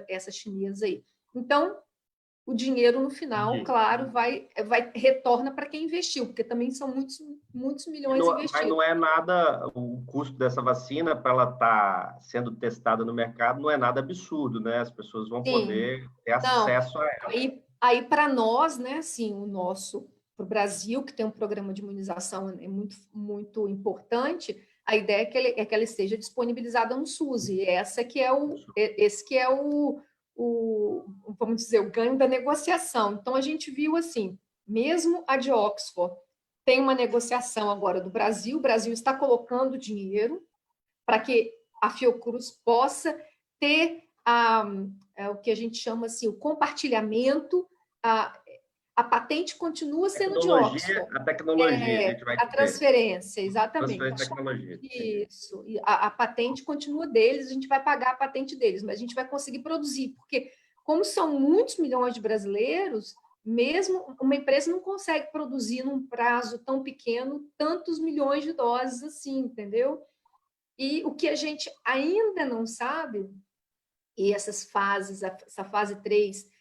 essa chinesa aí. Então, o dinheiro no final, Entendi. claro, retorna para quem investiu, porque também são muitos milhões Mas investidos. não é nada, o custo dessa vacina, para ela estar sendo testada no mercado, não é nada absurdo, né? As pessoas vão Sim, poder ter não. acesso a ela. Aí para nós, né, assim, para o Brasil, que tem um programa de imunização muito importante, A ideia é que ela esteja disponibilizada no SUS, e esse que é vamos dizer, o ganho da negociação. Então, a gente viu assim, mesmo a de Oxford tem uma negociação agora do Brasil, o Brasil está colocando dinheiro para que a Fiocruz possa ter o que a gente chama assim, o compartilhamento, a patente continua sendo de Oxford. A tecnologia a gente vai a transferência, ter. exatamente. Transferência de tecnologia. Isso. E a patente continua deles, a gente vai pagar a patente deles, mas a gente vai conseguir produzir, porque como são muitos milhões de brasileiros, mesmo uma empresa não consegue produzir num prazo tão pequeno tantos milhões de doses assim, entendeu? E o que a gente ainda não sabe, e essas fases, essa fase 3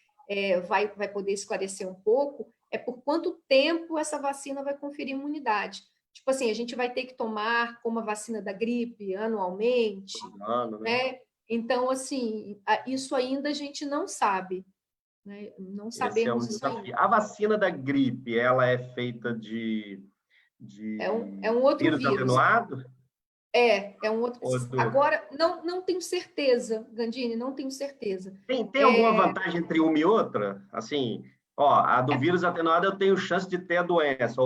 vai poder esclarecer um pouco, é por quanto tempo essa vacina vai conferir imunidade. Tipo assim, a gente vai ter que tomar como a vacina da gripe anualmente, né? Então, assim, isso ainda a gente não sabe, né? Não sabemos isso ainda. A vacina da gripe, ela é feita de é um outro vírus atenuado? É um outro. Agora, não tenho certeza, Gandini, não tenho certeza. Tem alguma vantagem entre uma e outra? Assim, a do vírus atenuado eu tenho chance de ter a doença,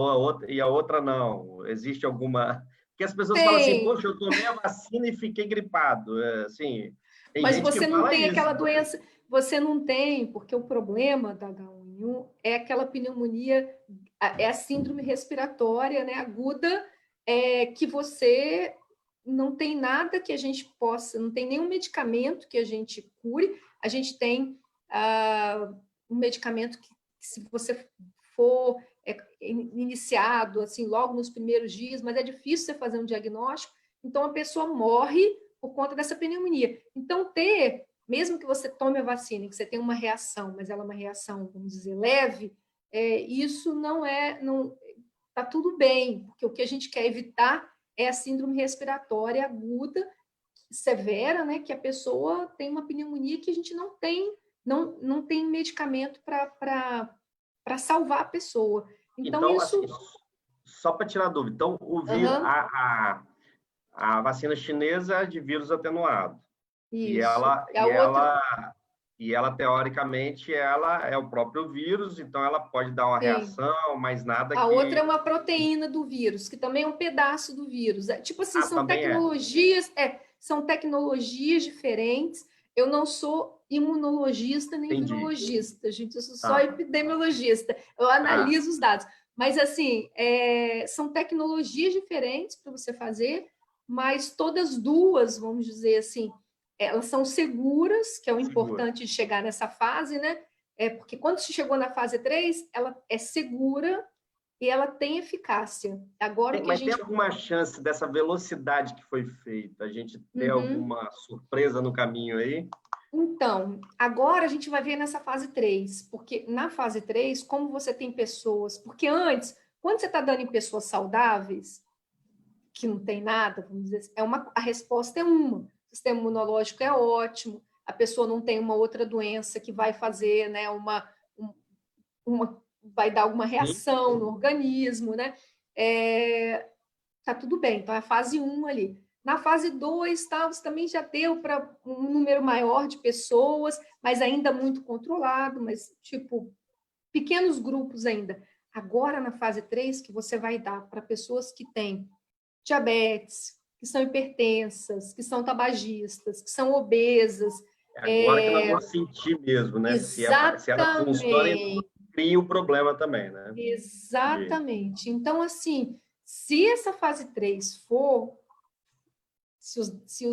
e a outra não. Existe alguma... Porque as pessoas falam assim, poxa, eu tomei a vacina e fiquei gripado. Assim, mas você não tem aquela doença, você não tem, porque o problema da H1N1 é aquela pneumonia, é a síndrome respiratória, né, aguda, que você não tem nada que a gente possa, não tem nenhum medicamento que a gente cure. A gente tem um medicamento que, se você for iniciado assim logo nos primeiros dias, mas é difícil você fazer um diagnóstico, então a pessoa morre por conta dessa pneumonia. Então, mesmo que você tome a vacina e que você tenha uma reação, mas ela é uma reação, vamos dizer, leve, isso não está tudo bem, porque o que a gente quer evitar é a síndrome respiratória aguda, severa, né, que a pessoa tem uma pneumonia que a gente não tem medicamento para salvar a pessoa. Então isso... Assim, só para tirar dúvida, então, a vacina chinesa é de vírus atenuado. Isso. E ela, teoricamente, ela é o próprio vírus, então ela pode dar uma reação, mas nada que... A outra é uma proteína do vírus, que também é um pedaço do vírus. Tipo assim, são tecnologias, são tecnologias diferentes. Eu não sou imunologista nem virologista, gente, eu sou só epidemiologista. Eu analiso os dados. Mas, assim, são tecnologias diferentes para você fazer, mas todas duas, vamos dizer assim, elas são seguras, que é o importante de chegar nessa fase, né? Porque quando se chegou na fase 3, ela é segura e ela tem eficácia. Agora, mas tem alguma chance dessa velocidade que foi feita, a gente ter alguma surpresa no caminho aí? Então, agora a gente vai ver nessa fase 3, porque na fase 3, como você tem pessoas... Porque antes, quando você está dando em pessoas saudáveis, que não tem nada, vamos dizer, a resposta é uma. O sistema imunológico é ótimo, a pessoa não tem uma outra doença que vai fazer, né, vai dar alguma reação no organismo, né? Tá tudo bem, então é a fase 1 ali. Na fase 2, você também já deu para um número maior de pessoas, mas ainda muito controlado, mas tipo, pequenos grupos ainda. Agora, na fase 3, que você vai dar para pessoas que têm diabetes, que são hipertensas, que são tabagistas, que são obesas. Agora que nós vamos sentir mesmo, né? Exatamente. Se ela funciona, cria o problema também, né? Exatamente. Então, assim, se essa fase 3 for, se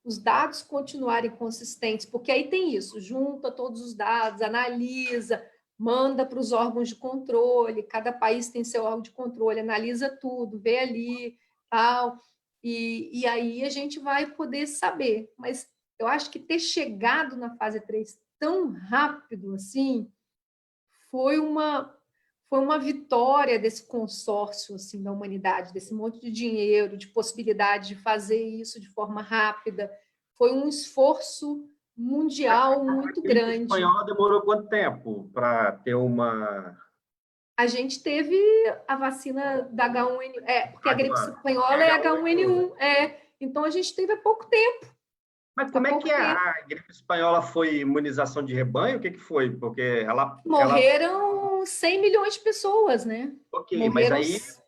os dados continuarem consistentes, porque aí tem isso, junta todos os dados, analisa, manda para os órgãos de controle, cada país tem seu órgão de controle, analisa tudo, vê ali, tal, e aí a gente vai poder saber. Mas eu acho que ter chegado na fase 3 tão rápido assim foi uma vitória desse consórcio assim, da humanidade, desse monte de dinheiro, de possibilidade de fazer isso de forma rápida. Foi um esforço mundial muito grande. A espanhola demorou quanto tempo para ter uma A gente teve a vacina da H1N1, porque a gripe Agora, espanhola é H1N1, então a gente teve há pouco tempo. mas como é que a gripe espanhola foi imunização de rebanho? O que foi? Porque ela... Morreram 100 milhões de pessoas, né? Ok, mas Morreram.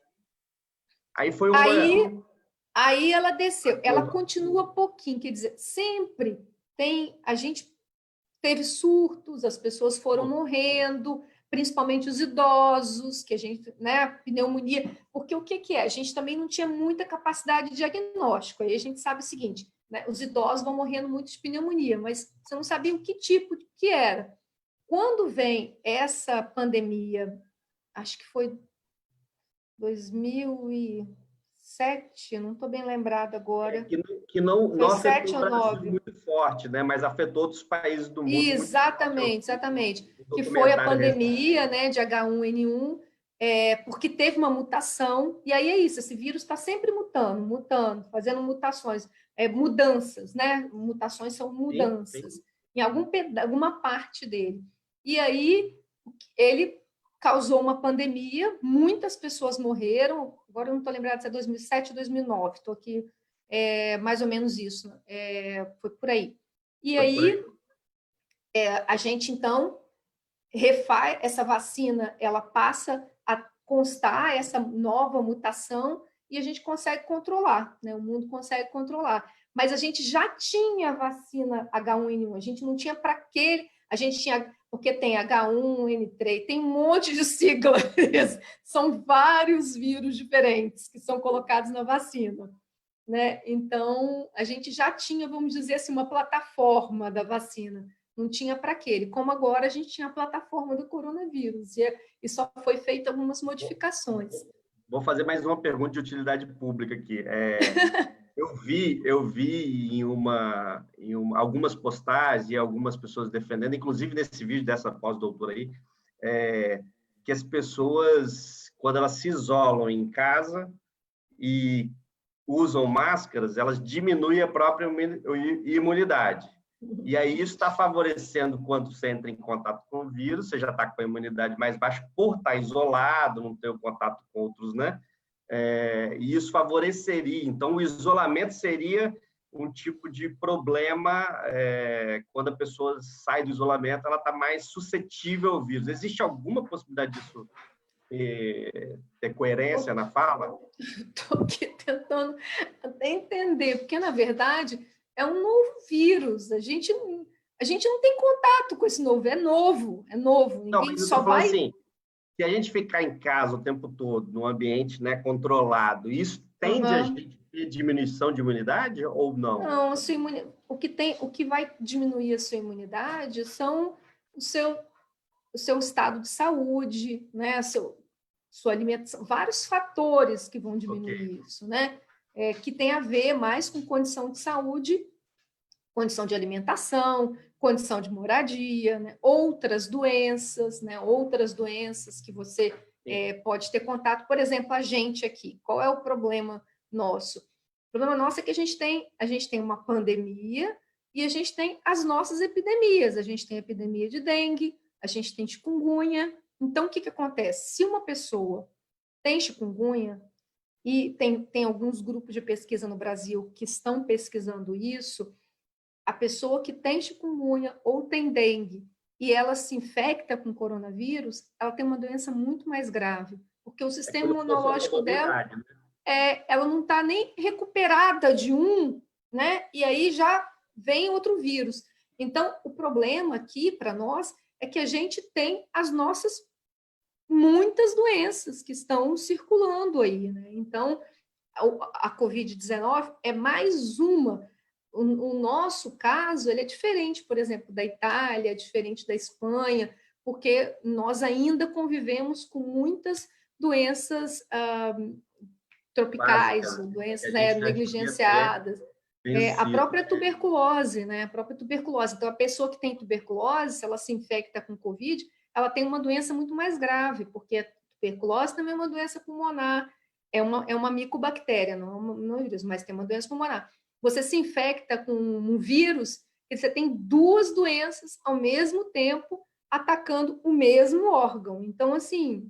aí foi Aí ela desceu. Ela continua pouquinho, quer dizer, sempre a gente teve surtos, as pessoas foram morrendo, principalmente os idosos, que a gente, né, pneumonia, porque o que é? A gente também não tinha muita capacidade de diagnóstico. Aí a gente sabe o seguinte, né, os idosos vão morrendo muito de pneumonia, mas você não sabia o que tipo que era. Quando vem essa pandemia, acho que foi 2007, não estou bem lembrada agora. Que não Foi afetou 7 o ou Brasil 9. muito forte, né? Mas afetou outros países do mundo muito forte. Exatamente. Um Que foi a documentário pandemia, né, de H1N1, porque teve uma mutação, e aí é isso, esse vírus está sempre mutando, fazendo mutações, mudanças, né? Mutações são mudanças, sim. em alguma parte dele. E aí ele causou uma pandemia, muitas pessoas morreram, agora eu não estou lembrada se é 2007 ou 2009, estou aqui, mais ou menos isso, foi por aí. E Foi por aí, aí. a gente, então, refaz essa vacina, ela passa a constar essa nova mutação e a gente consegue controlar, né? O mundo consegue controlar. Mas a gente já tinha vacina H1N1, a gente não tinha para aquele, a gente tinha, porque tem H1N3, tem um monte de siglas, são vários vírus diferentes que são colocados na vacina, né? Então, a gente já tinha, vamos dizer assim, uma plataforma da vacina. Não tinha para aquele. Como agora a gente tinha a plataforma do coronavírus. E só foi feita algumas modificações. Vou fazer mais uma pergunta de utilidade pública aqui. Eu vi algumas postagens e algumas pessoas defendendo, inclusive nesse vídeo dessa pós-doutora aí, que as pessoas, quando elas se isolam em casa e usam máscaras, elas diminuem a própria imunidade. E aí isso está favorecendo quando você entra em contato com o vírus, você já está com a imunidade mais baixa por estar isolado, não ter o contato com outros, né? E isso favoreceria. Então, o isolamento seria um tipo de problema quando a pessoa sai do isolamento, ela está mais suscetível ao vírus. Existe alguma possibilidade disso ter coerência na fala? Estou aqui tentando até entender, porque, na verdade, é um novo vírus. A gente não tem contato com esse novo, é novo. Não, Ninguém mas eu só estou falando vai... assim, se a gente ficar em casa o tempo todo, num ambiente, né, controlado, isso tende a gente ter diminuição de imunidade ou não? Não, o que vai diminuir a sua imunidade são o seu estado de saúde, né? Sua alimentação, vários fatores que vão diminuir isso, né? Que tem a ver mais com condição de saúde, condição de alimentação, condição de moradia, né? Outras doenças, né? Outras doenças que você pode ter contato. Por exemplo, a gente aqui, qual é o problema nosso? O problema nosso é que a gente tem uma pandemia e a gente tem as nossas epidemias. A gente tem a epidemia de dengue, a gente tem chikungunya. Então, o que acontece? Se uma pessoa tem chikungunya, e tem alguns grupos de pesquisa no Brasil que estão pesquisando isso, a pessoa que tem chikungunya ou tem dengue e ela se infecta com coronavírus, ela tem uma doença muito mais grave, porque o sistema imunológico dela, Né? Ela não está nem recuperada de um, né? E aí já vem outro vírus. Então, o problema aqui para nós é que a gente tem as nossas muitas doenças que estão circulando aí, né? Então, a Covid-19 é mais uma. O nosso caso, ele é diferente, por exemplo, da Itália, é diferente da Espanha, porque nós ainda convivemos com muitas doenças tropicais, Básicas, que doenças a gente já devia ter negligenciadas. A vencido. própria tuberculose, né? A própria tuberculose. Então, a pessoa que tem tuberculose, se ela se infecta com Covid, ela tem uma doença muito mais grave, porque a tuberculose também é uma doença pulmonar, é uma micobactéria, não é vírus, mas tem uma doença pulmonar. Você se infecta com um vírus e você tem duas doenças ao mesmo tempo atacando o mesmo órgão. Então, assim,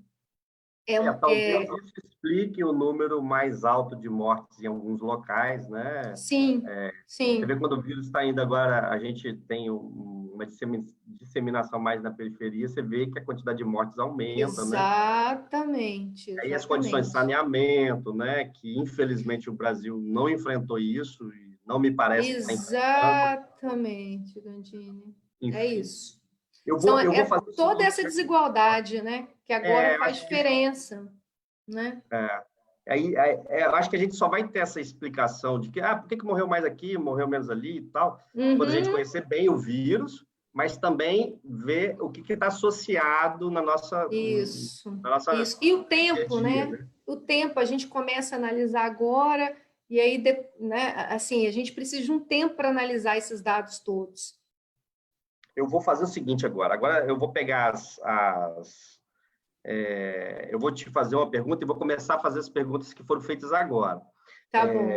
Talvez isso explique o número mais alto de mortes em alguns locais, né? Sim, Você sim. vê quando o vírus está indo agora, a gente tem uma disseminação mais na periferia, você vê que a quantidade de mortes aumenta, né? Exatamente, Aí as condições de exatamente. saneamento, né? Que infelizmente o Brasil não enfrentou isso e não me parece que está enfrentando. Exatamente, Gandini. É Enfim, isso. eu vou fazer o Toda essa seguinte. desigualdade, né? Que agora Eu faz acho que isso, diferença, né? eu acho que a gente só vai ter essa explicação de que, por que morreu mais aqui, morreu menos ali e tal, quando a gente Uhum, conhecer bem o vírus, mas também ver o que está associado isso, na nossa isso. E o dia a tempo, dia, né? né? O tempo, a gente começa a analisar agora, e aí, né, assim, a gente precisa de um tempo para analisar esses dados todos. Eu vou fazer o seguinte agora. Agora eu vou pegar eu vou te fazer uma pergunta e vou começar a fazer as perguntas que foram feitas agora. Tá bom.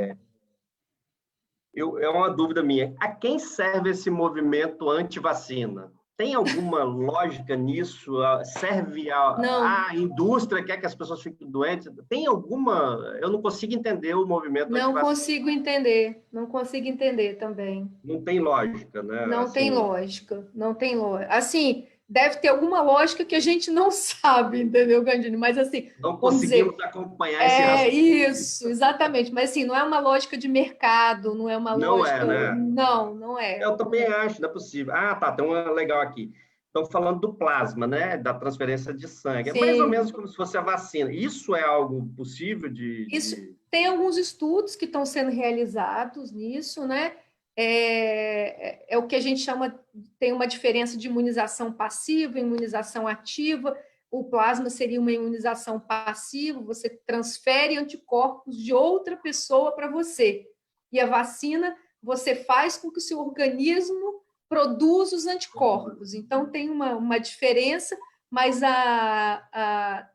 É uma dúvida minha. A quem serve esse movimento anti-vacina? Tem alguma lógica nisso? Serve Não, à indústria, quer que as pessoas fiquem doentes? Tem alguma... Eu não consigo entender o movimento não anti-vacina. consigo entender, não consigo entender também. Não tem lógica, né? Não tem Assim, lógica, não tem lógica. Assim, deve ter alguma lógica que a gente não sabe, entendeu, Gandini? Mas assim, não vamos conseguimos dizer, acompanhar esse é raciocínio. isso, exatamente. Mas assim, não é uma lógica de mercado, não é uma Não é, lógica. né? Não, não é. Eu também acho, não é possível. Tá, tem uma legal aqui. Estão falando do plasma, né? Da transferência de sangue. É mais ou menos Sim, como se fosse a vacina. Isso é algo possível isso tem alguns estudos que estão sendo realizados nisso, né? É o que a gente chama, tem uma diferença de imunização passiva e imunização ativa. O plasma seria uma imunização passiva, você transfere anticorpos de outra pessoa para você. E a vacina, você faz com que o seu organismo produza os anticorpos. Então, tem uma diferença, mas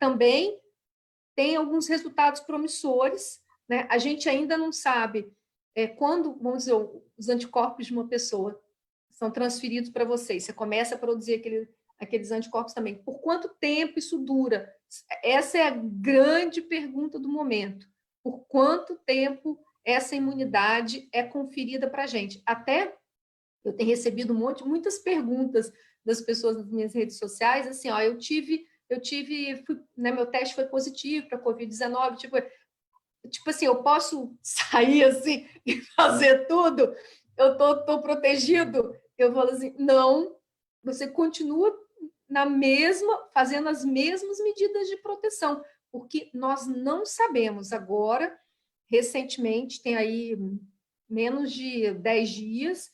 também tem alguns resultados promissores, né? A gente ainda não sabe quando, vamos dizer, os anticorpos de uma pessoa são transferidos para você. Você começa a produzir aqueles anticorpos também. Por quanto tempo isso dura? Essa é a grande pergunta do momento. Por quanto tempo essa imunidade é conferida para a gente? Até eu tenho recebido muitas perguntas das pessoas nas minhas redes sociais, assim, ó, meu teste foi positivo para Covid-19, tipo assim, eu posso sair assim e fazer tudo? Eu tô protegido? Eu falo assim, não, você continua fazendo as mesmas medidas de proteção, porque nós não sabemos agora, recentemente, tem aí menos de 10 dias,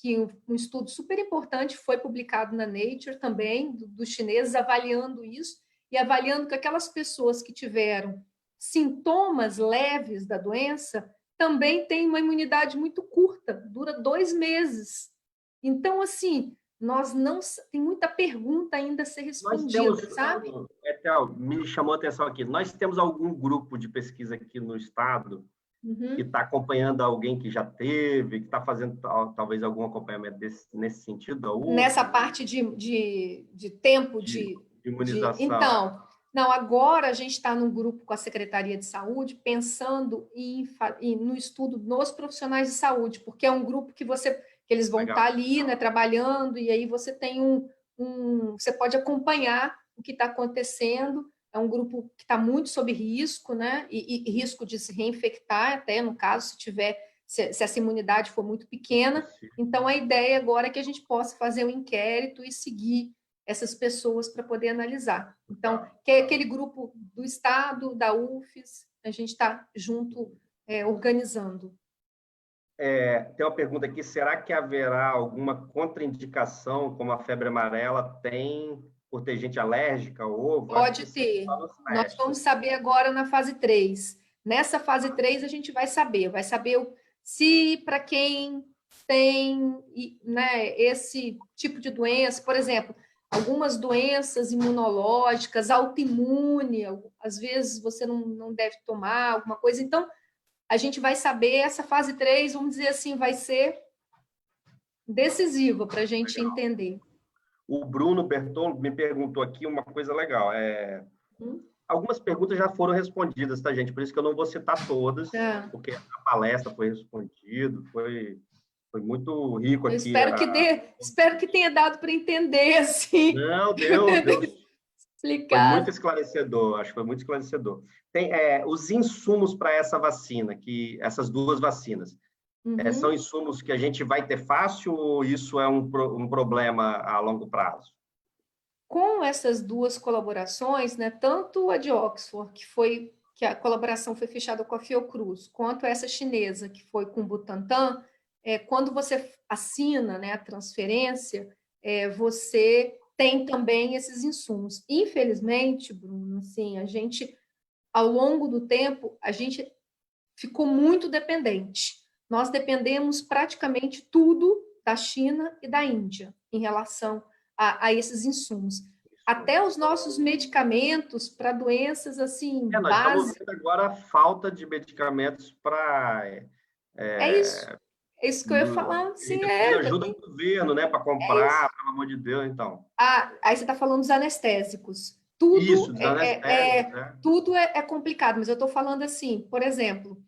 que um estudo super importante foi publicado na Nature também, dos chineses, avaliando isso, e avaliando que aquelas pessoas que tiveram sintomas leves da doença também têm uma imunidade muito curta, dura 2 meses. Então, assim, nós não tem muita pergunta ainda a ser nós temos, respondida, sabe? me chamou a atenção aqui, nós temos algum grupo de pesquisa aqui no estado que Uhum. está acompanhando alguém que já teve, que está fazendo talvez algum acompanhamento nesse sentido, a Nessa UFES, parte de tempo de de... imunização. Então, não, agora a gente está num grupo com a Secretaria de Saúde pensando no estudo nos profissionais de saúde, porque é um grupo que eles vão estar Legal. ali, né, trabalhando, e aí você tem você pode acompanhar o que está acontecendo. É um grupo que está muito sob risco, né? E risco de se reinfectar, até no caso, se essa imunidade for muito pequena. Então, a ideia agora é que a gente possa fazer um inquérito e seguir essas pessoas para poder analisar. Então, que é aquele grupo do Estado, da UFES, a gente está junto organizando. Tem uma pergunta aqui: será que haverá alguma contraindicação, como a febre amarela tem, por ter gente alérgica ao ovo? Acho que Pode isso é ter. só nos Nós vamos testes. saber agora na fase 3. Nessa fase 3, a gente vai saber se para quem tem, né, esse tipo de doença, por exemplo, algumas doenças imunológicas, autoimune, às vezes você não deve tomar alguma coisa. Então, a gente vai saber, essa fase 3, vamos dizer assim, vai ser decisiva para a gente Legal. entender. O Bruno Bertolo me perguntou aqui uma coisa legal. Hum? Algumas perguntas já foram respondidas, tá, gente? Por isso que eu não vou citar todas, Tá. porque a palestra foi respondido, foi muito rico Eu aqui. espero que tenha dado para entender, assim, Não, deu. Foi muito explicado. esclarecedor, acho que foi muito esclarecedor. Tem os insumos para essa vacina, essas duas vacinas, são Uhum. insumos que a gente vai ter fácil ou isso é um problema a longo prazo? Com essas duas colaborações, né, tanto a de Oxford, que a colaboração foi fechada com a Fiocruz, quanto essa chinesa, que foi com o Butantan, quando você assina, né, a transferência, você tem também esses insumos. Infelizmente, Bruno, assim, a gente, ao longo do tempo, a gente ficou muito dependente. Nós dependemos praticamente tudo da China e da Índia em relação a esses insumos. Até os nossos medicamentos para doenças assim Nós estamos básicas. vendo agora a falta de medicamentos para É isso. É isso que eu ia falar. a Sim, gente pedindo ajuda do governo, né, para é comprar, isso. pelo amor de Deus, então. Aí você está falando dos anestésicos. Isso, dos anestésicos, né? Tudo é complicado, mas eu estou falando assim, por exemplo,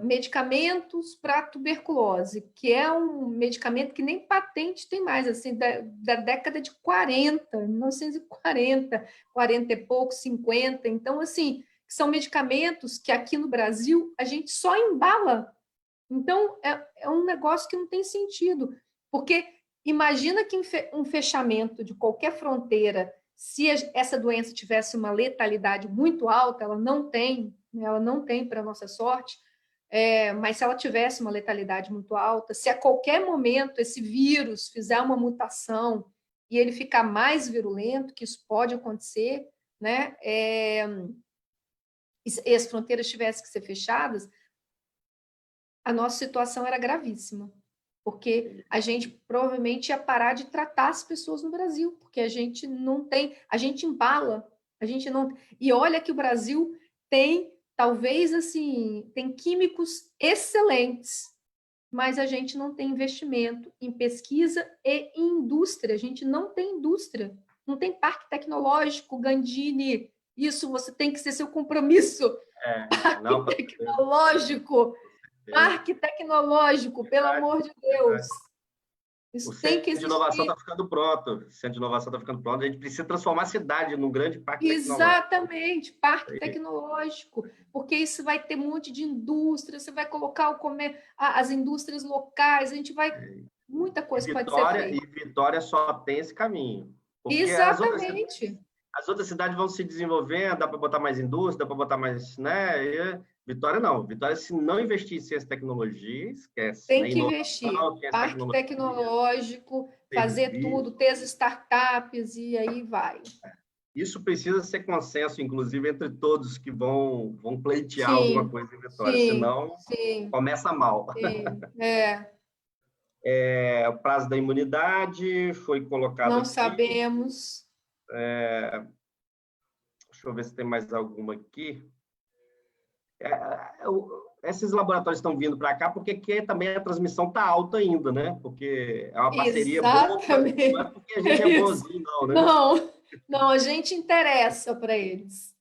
medicamentos para tuberculose, que é um medicamento que nem patente tem mais, assim, da década de 40, 1940, 40 e pouco, 50. Então, assim, são medicamentos que aqui no Brasil a gente só embala. Então, é um negócio que não tem sentido, porque imagina que um fechamento de qualquer fronteira, se essa doença tivesse uma letalidade muito alta, ela não tem, né? Ela não tem, para nossa sorte, mas se ela tivesse uma letalidade muito alta, se a qualquer momento esse vírus fizer uma mutação e ele ficar mais virulento, que isso pode acontecer, né? E as fronteiras tivessem que ser fechadas, a nossa situação era gravíssima, porque a gente provavelmente ia parar de tratar as pessoas no Brasil, porque a gente não tem, a gente embala, a gente não. E olha que o Brasil tem, talvez assim, tem químicos excelentes, mas a gente não tem investimento em pesquisa e em indústria, a gente não tem indústria, não tem parque tecnológico, Gandini, isso você tem que ser seu compromisso. Parque Não, tecnológico, parque tecnológico, pelo amor de Deus. o Isso tem que centro de inovação existir. está ficando pronto. O centro de inovação está ficando pronto. A gente precisa transformar a cidade num grande parque tecnológico. Exatamente, parque tecnológico, porque isso vai ter um monte de indústria, você vai colocar as indústrias locais, a gente vai. Muita coisa pode ser feita. Vitória só tem esse caminho. Porque Exatamente. as outras cidades vão se desenvolvendo, dá para botar mais indústria, dá para botar mais. Né? E Vitória não. Vitória, se não investir em ciência e tecnologia, esquece. Tem Né? que investir. Inovação, ciência e Parque tecnologia, tecnológico, fazer tudo, serviço. ter as startups e aí vai. Isso precisa ser consenso, inclusive, entre todos que vão pleitear alguma Sim, coisa em Vitória, sim, senão sim, começa mal. sim. O prazo da imunidade foi colocado Não aqui. sabemos. Deixa eu ver se tem mais alguma aqui. Esses laboratórios estão vindo para cá porque também a transmissão está alta ainda, né? Porque é uma parceria boa, não é Exatamente. porque a gente é Isso. bonzinho, não, né? Não, a gente interessa para eles.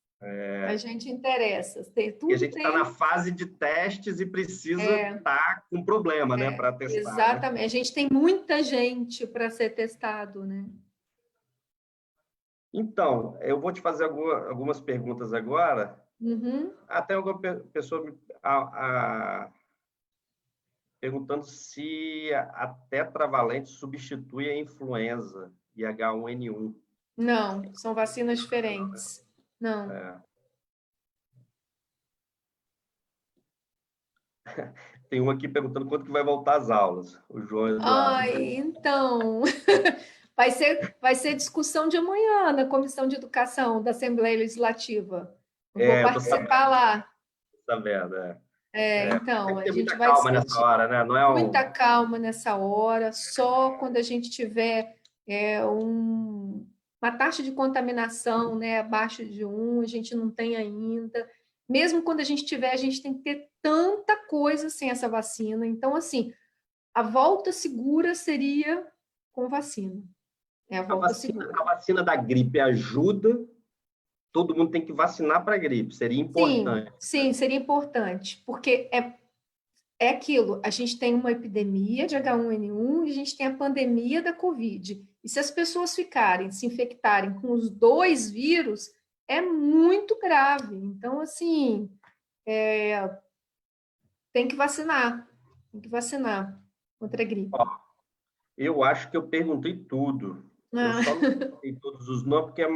A gente interessa. Porque a Tudo gente está na tem. fase de testes e precisa estar com problema, né? Para testar, né? Exatamente. A gente tem muita gente para ser testado, né? Então, eu vou te fazer algumas perguntas agora. Uhum. Até alguma pessoa me perguntando se a tetravalente substitui a influenza e H1N1. Não, são vacinas diferentes. Não. Tem uma aqui perguntando quando que vai voltar às aulas, o João Eduardo. Ai, então. Vai ser discussão de amanhã na Comissão de Educação da Assembleia Legislativa. Eu vou Eu tô participar lá. sabendo. Então, Tem que a ter gente muita vai calma nessa discutir. hora, né? Não é Muita calma nessa hora, só quando a gente tiver uma taxa de contaminação, né, abaixo de 1, a gente não tem ainda. Mesmo quando a gente tiver, a gente tem que ter tanta coisa sem essa vacina. Então, assim, a volta segura seria com vacina. É a volta segura. A vacina da gripe ajuda todo mundo tem que vacinar para a gripe, seria Sim, importante. sim, seria importante, porque é aquilo, a gente tem uma epidemia de H1N1 e a gente tem a pandemia da Covid. E se as pessoas ficarem, se infectarem com os dois vírus, é muito grave. Então, assim, tem que vacinar contra a gripe. Ó, eu acho que eu perguntei tudo. Eu Ah, só não perguntei todos os nomes, porque a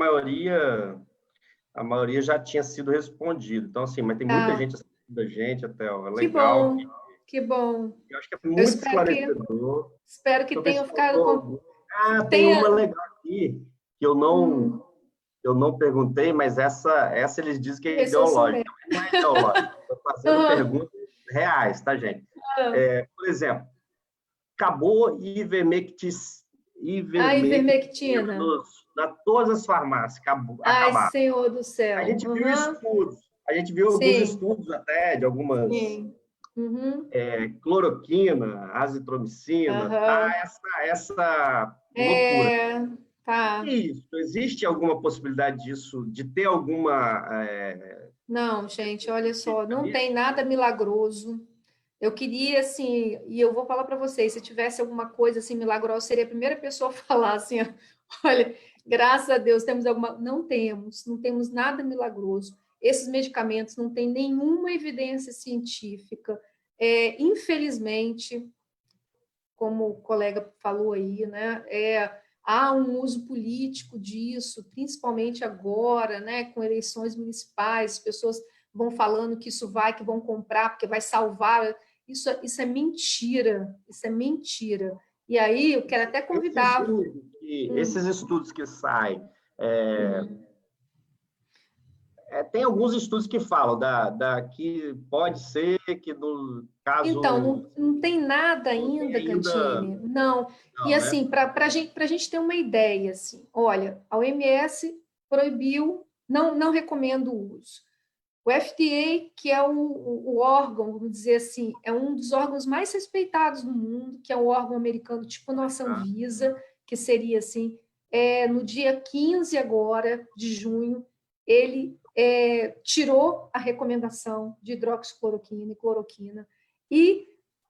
maioria já tinha sido respondido. Então, assim, mas tem muita tá. gente assistindo a gente, até, ó, é Que legal. bom, que bom. Eu acho que é Eu muito esclarecedor. espero Deixa que eu ver se tenham ficado faltou com, algum. que Ah, tem uma tenha. legal aqui, que Hum, eu não perguntei, mas essa eles dizem que é esse eu sou ideológica. mesmo. Mas não é ideológica. Estou fazendo Aham, perguntas reais, tá, gente? aham. Por exemplo, acabou A ivermectina ivermectina. todas as farmácias, Ai, acabaram. Senhor do A céu. gente viu Aham, estudos, a gente viu alguns sim, estudos até de algumas sim. Uhum, cloroquina, azitromicina, tá aham. essa loucura. É, Que tá. isso? Existe alguma possibilidade disso, de ter alguma Não, gente, olha só, científica não nisso? tem nada milagroso. Eu queria, assim, e eu vou falar para vocês, se tivesse alguma coisa assim milagrosa, eu seria a primeira pessoa a falar assim, ó, olha, graças a Deus temos alguma. Não temos nada milagroso. Esses medicamentos não têm nenhuma evidência científica. Infelizmente, como o colega falou aí, né? Há um uso político disso, principalmente agora, né? Com eleições municipais, as pessoas vão falando que que vão comprar, porque vai salvar. Isso é mentira, isso é mentira. E aí eu quero até convidar. Esses Hum, estudos que saem, é, uhum. tem alguns estudos que falam que pode ser que no Então, caso não tem nada não tem ainda, ainda, Cantini. Não. E não, né? assim, para a gente ter uma ideia, assim, olha, a OMS proibiu, não recomenda o uso. O FDA, que é o órgão, vamos dizer assim, é um dos órgãos mais respeitados do mundo, que é o órgão americano, tipo nossa Tá. Anvisa, que seria assim, no dia 15 agora de junho, ele tirou a recomendação de hidroxicloroquina e cloroquina e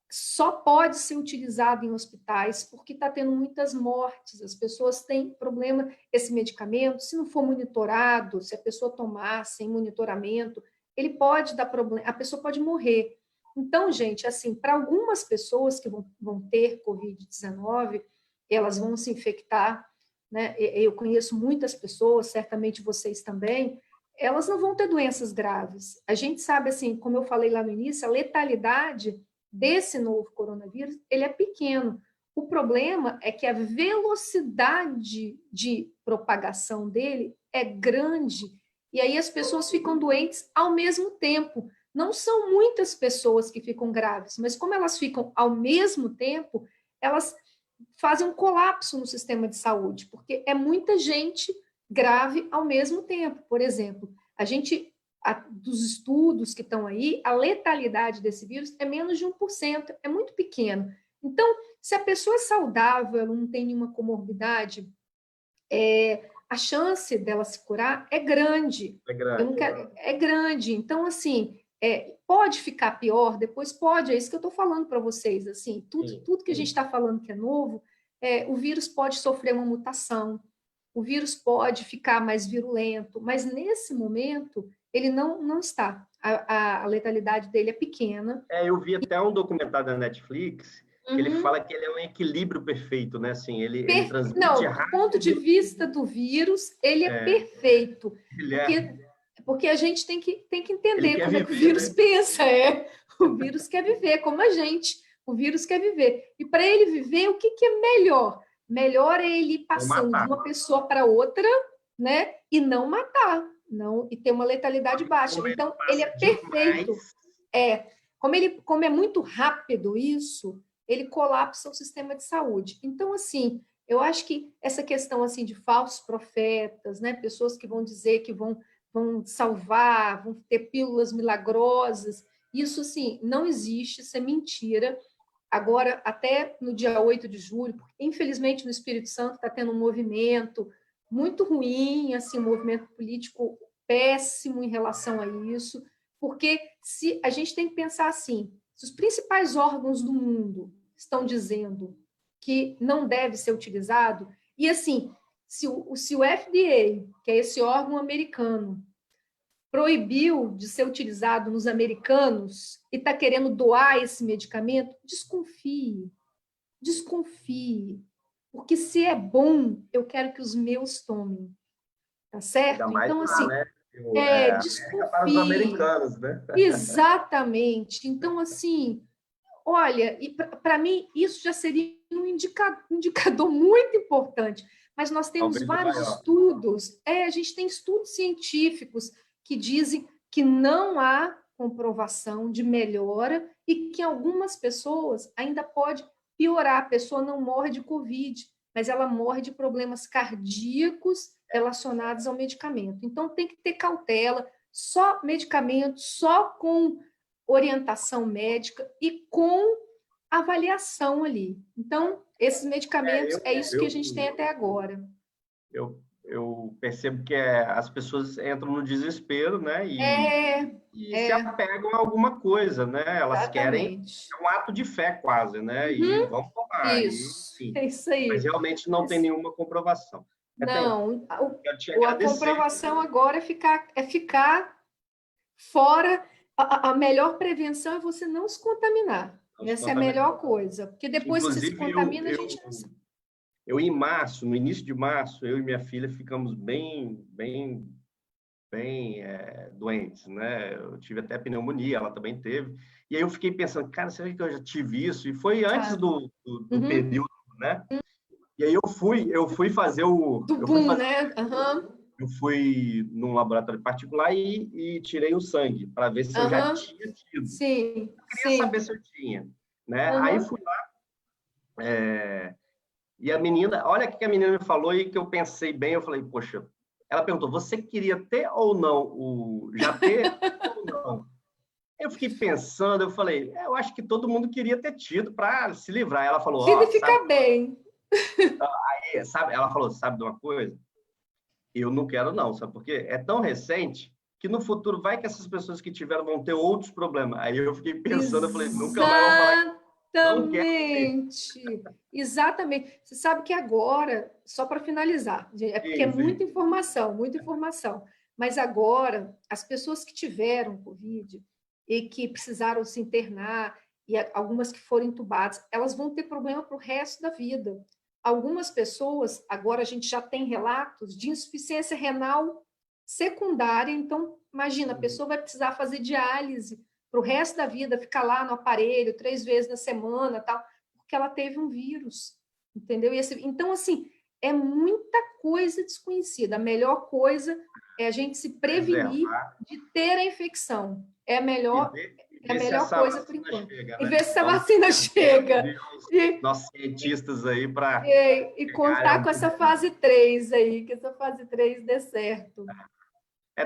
só pode ser utilizado em hospitais porque está tendo muitas mortes, as pessoas têm problema, esse medicamento, se não for monitorado, se a pessoa tomar sem monitoramento, ele pode dar problema, a pessoa pode morrer. Então, gente, assim, para algumas pessoas que vão ter Covid-19, elas vão se infectar, né? Eu conheço muitas pessoas, certamente vocês também, elas não vão ter doenças graves. A gente sabe, assim, como eu falei lá no início, a letalidade desse novo coronavírus, ele é pequeno. O problema é que a velocidade de propagação dele é grande e aí as pessoas ficam doentes ao mesmo tempo. Não são muitas pessoas que ficam graves, mas como elas ficam ao mesmo tempo, elas fazem um colapso no sistema de saúde, porque é muita gente grave ao mesmo tempo. Por exemplo, dos estudos que estão aí, a letalidade desse vírus é menos de 1%, é muito pequeno. Então, se a pessoa é saudável, não tem nenhuma comorbidade, a chance dela se curar é grande. É Eu não grande. quero, é grande. Então, assim, pode ficar pior, depois pode, é isso que eu estou falando para vocês. Assim, Sim, tudo que a gente sim. está falando que é novo, o vírus pode sofrer uma mutação, o vírus pode ficar mais virulento, mas nesse momento ele não está. A letalidade dele é pequena. Eu vi até um documentário da Netflix que ele Uhum. fala que ele é um equilíbrio perfeito, né? Assim, ele transmite Não, do ponto de rápido, vista do vírus, ele é é, perfeito, ele, é, porque a gente tem que ele entender quer como é que o viver, vírus né? pensa. O vírus quer viver, como a gente. O vírus quer viver. E para ele viver, o que é melhor? Melhor é ele ir Vão passando de matar. uma pessoa para outra, né? E não matar, não, e ter uma letalidade baixa. Como ele Então, ele é passa perfeito. demais, É, como é muito rápido isso, ele colapsa o sistema de saúde. Então, assim, eu acho que essa questão assim de falsos profetas, né, pessoas que vão dizer que vão salvar, vão ter pílulas milagrosas, isso assim não existe, isso é mentira. Agora, até no dia 8 de julho, porque, infelizmente no Espírito Santo está tendo um movimento muito ruim, assim, um movimento político péssimo em relação a isso, porque se a gente tem que pensar assim, se os principais órgãos do mundo estão dizendo que não deve ser utilizado, e assim, se o FDA, que é esse órgão americano, proibiu de ser utilizado nos americanos e está querendo doar esse medicamento, desconfie, desconfie, porque se é bom, eu quero que os meus tomem, tá Ainda certo? mais Então, lá, assim, né? América para os desconfie, americanos, né? exatamente. Então, assim, olha, e para mim isso já seria um indicador muito importante, mas nós temos Talvez o vários maior. estudos, a gente tem estudos científicos que dizem que não há comprovação de melhora e que algumas pessoas ainda pode piorar, a pessoa não morre de Covid, mas ela morre de problemas cardíacos relacionados ao medicamento. Então tem que ter cautela, só medicamento, só com orientação médica e com avaliação ali. Então, esses medicamentos, é isso que a gente tem até agora. Eu percebo que as pessoas entram no desespero, né? E se É, apegam a alguma coisa, né? Elas querem, exatamente. é um ato de fé quase, né? E Uhum, vão tomar, e, isso, enfim. é isso Mas aí. realmente não tem nenhuma comprovação. Etel, Não, quero te a agradecer. comprovação agora é ficar fora. A melhor prevenção é você não se contaminar. Não se Essa é a contaminar. melhor coisa, porque depois que você se Inclusive, contamina, a gente não sabe. em março, no início de março, eu e minha filha ficamos bem doentes, né? Eu tive até pneumonia, ela também teve. E aí eu fiquei pensando, cara, será que eu já tive isso? E foi antes Ah, do uhum. período, né? E aí eu fui fazer o, Do boom, né? Aham, eu fui num laboratório particular e tirei o sangue para ver se eu já aham. tinha tido. Sim, Eu queria saber sim. se eu tinha, né? Aí Aham. fui e a menina, olha o que a menina me falou e que eu pensei bem, eu falei, poxa, ela perguntou, você queria ter ou não já ter ou não? Eu fiquei pensando, eu falei, eu acho que todo mundo queria ter tido para se livrar. Ela falou, Vida ó, e ficar bem. sabe, ela falou, sabe de uma coisa? Eu não quero não, sabe por quê? É tão recente que no futuro vai que essas pessoas que tiveram vão ter outros problemas. Aí eu fiquei pensando, eu falei, nunca mais vão falar que não quero ter. Exatamente. Exatamente. Você sabe que agora, só para finalizar, é porque é Sim, sim. muita informação. Mas agora, as pessoas que tiveram Covid e que precisaram se internar, e algumas que foram entubadas, elas vão ter problema para o resto da vida. Algumas pessoas, agora a gente já tem relatos de insuficiência renal secundária, então, imagina, a pessoa vai precisar fazer diálise para o resto da vida, ficar lá no aparelho 3 vezes na semana, tal, porque ela teve um vírus, entendeu? Então, assim, é muita coisa desconhecida. A melhor coisa é a gente se prevenir Preservar de ter a infecção. É a e melhor, ver, é a se melhor essa coisa por vacina enquanto. chega, E né? ver se a Vamos vacina chega. ouvir os E, nossos cientistas aí para e chegarem a contar com algum essa ponto. fase 3 aí, que essa fase 3 dê certo.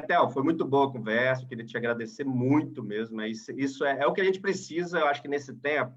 Theo, foi muito boa a conversa, eu queria te agradecer muito mesmo. Isso é o que a gente precisa, eu acho que nesse tempo.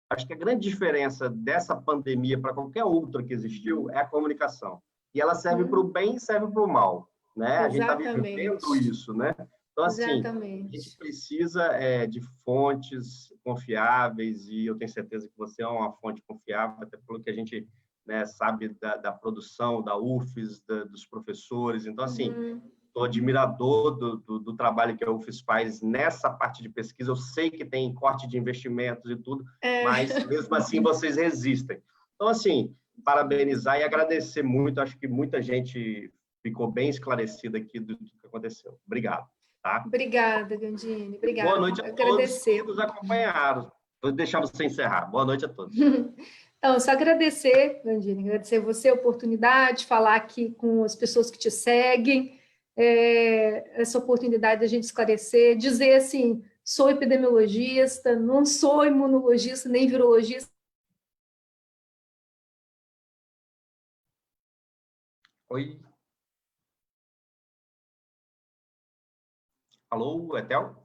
Acho que a grande diferença dessa pandemia para qualquer outra que existiu é a comunicação. E ela serve para o bem e serve para o mal, né? A gente está vivendo Exatamente. isso, né? Então, assim, a gente Exatamente. precisa de fontes confiáveis e eu tenho certeza que você é uma fonte confiável, até pelo que a gente, né, sabe da produção, da UFES, dos professores. Então, assim, Uhum. sou admirador do trabalho que a UFES faz nessa parte de pesquisa. Eu sei que tem corte de investimentos e tudo, mas É. mesmo assim vocês resistem. Então, assim, parabenizar e agradecer muito. Acho que muita gente ficou bem esclarecida aqui do que aconteceu. Obrigado. Tá? Obrigada, Gandini. E boa Obrigada. noite a todos que Agradecer. nos acompanharam. Vou deixar você encerrar. Boa noite a todos. Então, só agradecer, Gandini, agradecer você a oportunidade, falar aqui com as pessoas que te seguem, essa oportunidade da gente esclarecer, dizer assim, sou epidemiologista, não sou imunologista nem virologista. Oi. Alô, Etel?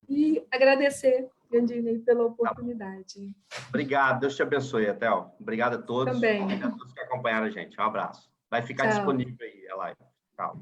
E agradecer. Gandini, pela oportunidade. Obrigado, Deus te abençoe, Etel. Obrigado a todos. Também. Obrigado a todos que acompanharam a gente. Um abraço. Vai ficar Tchau. disponível aí a live. Tchau.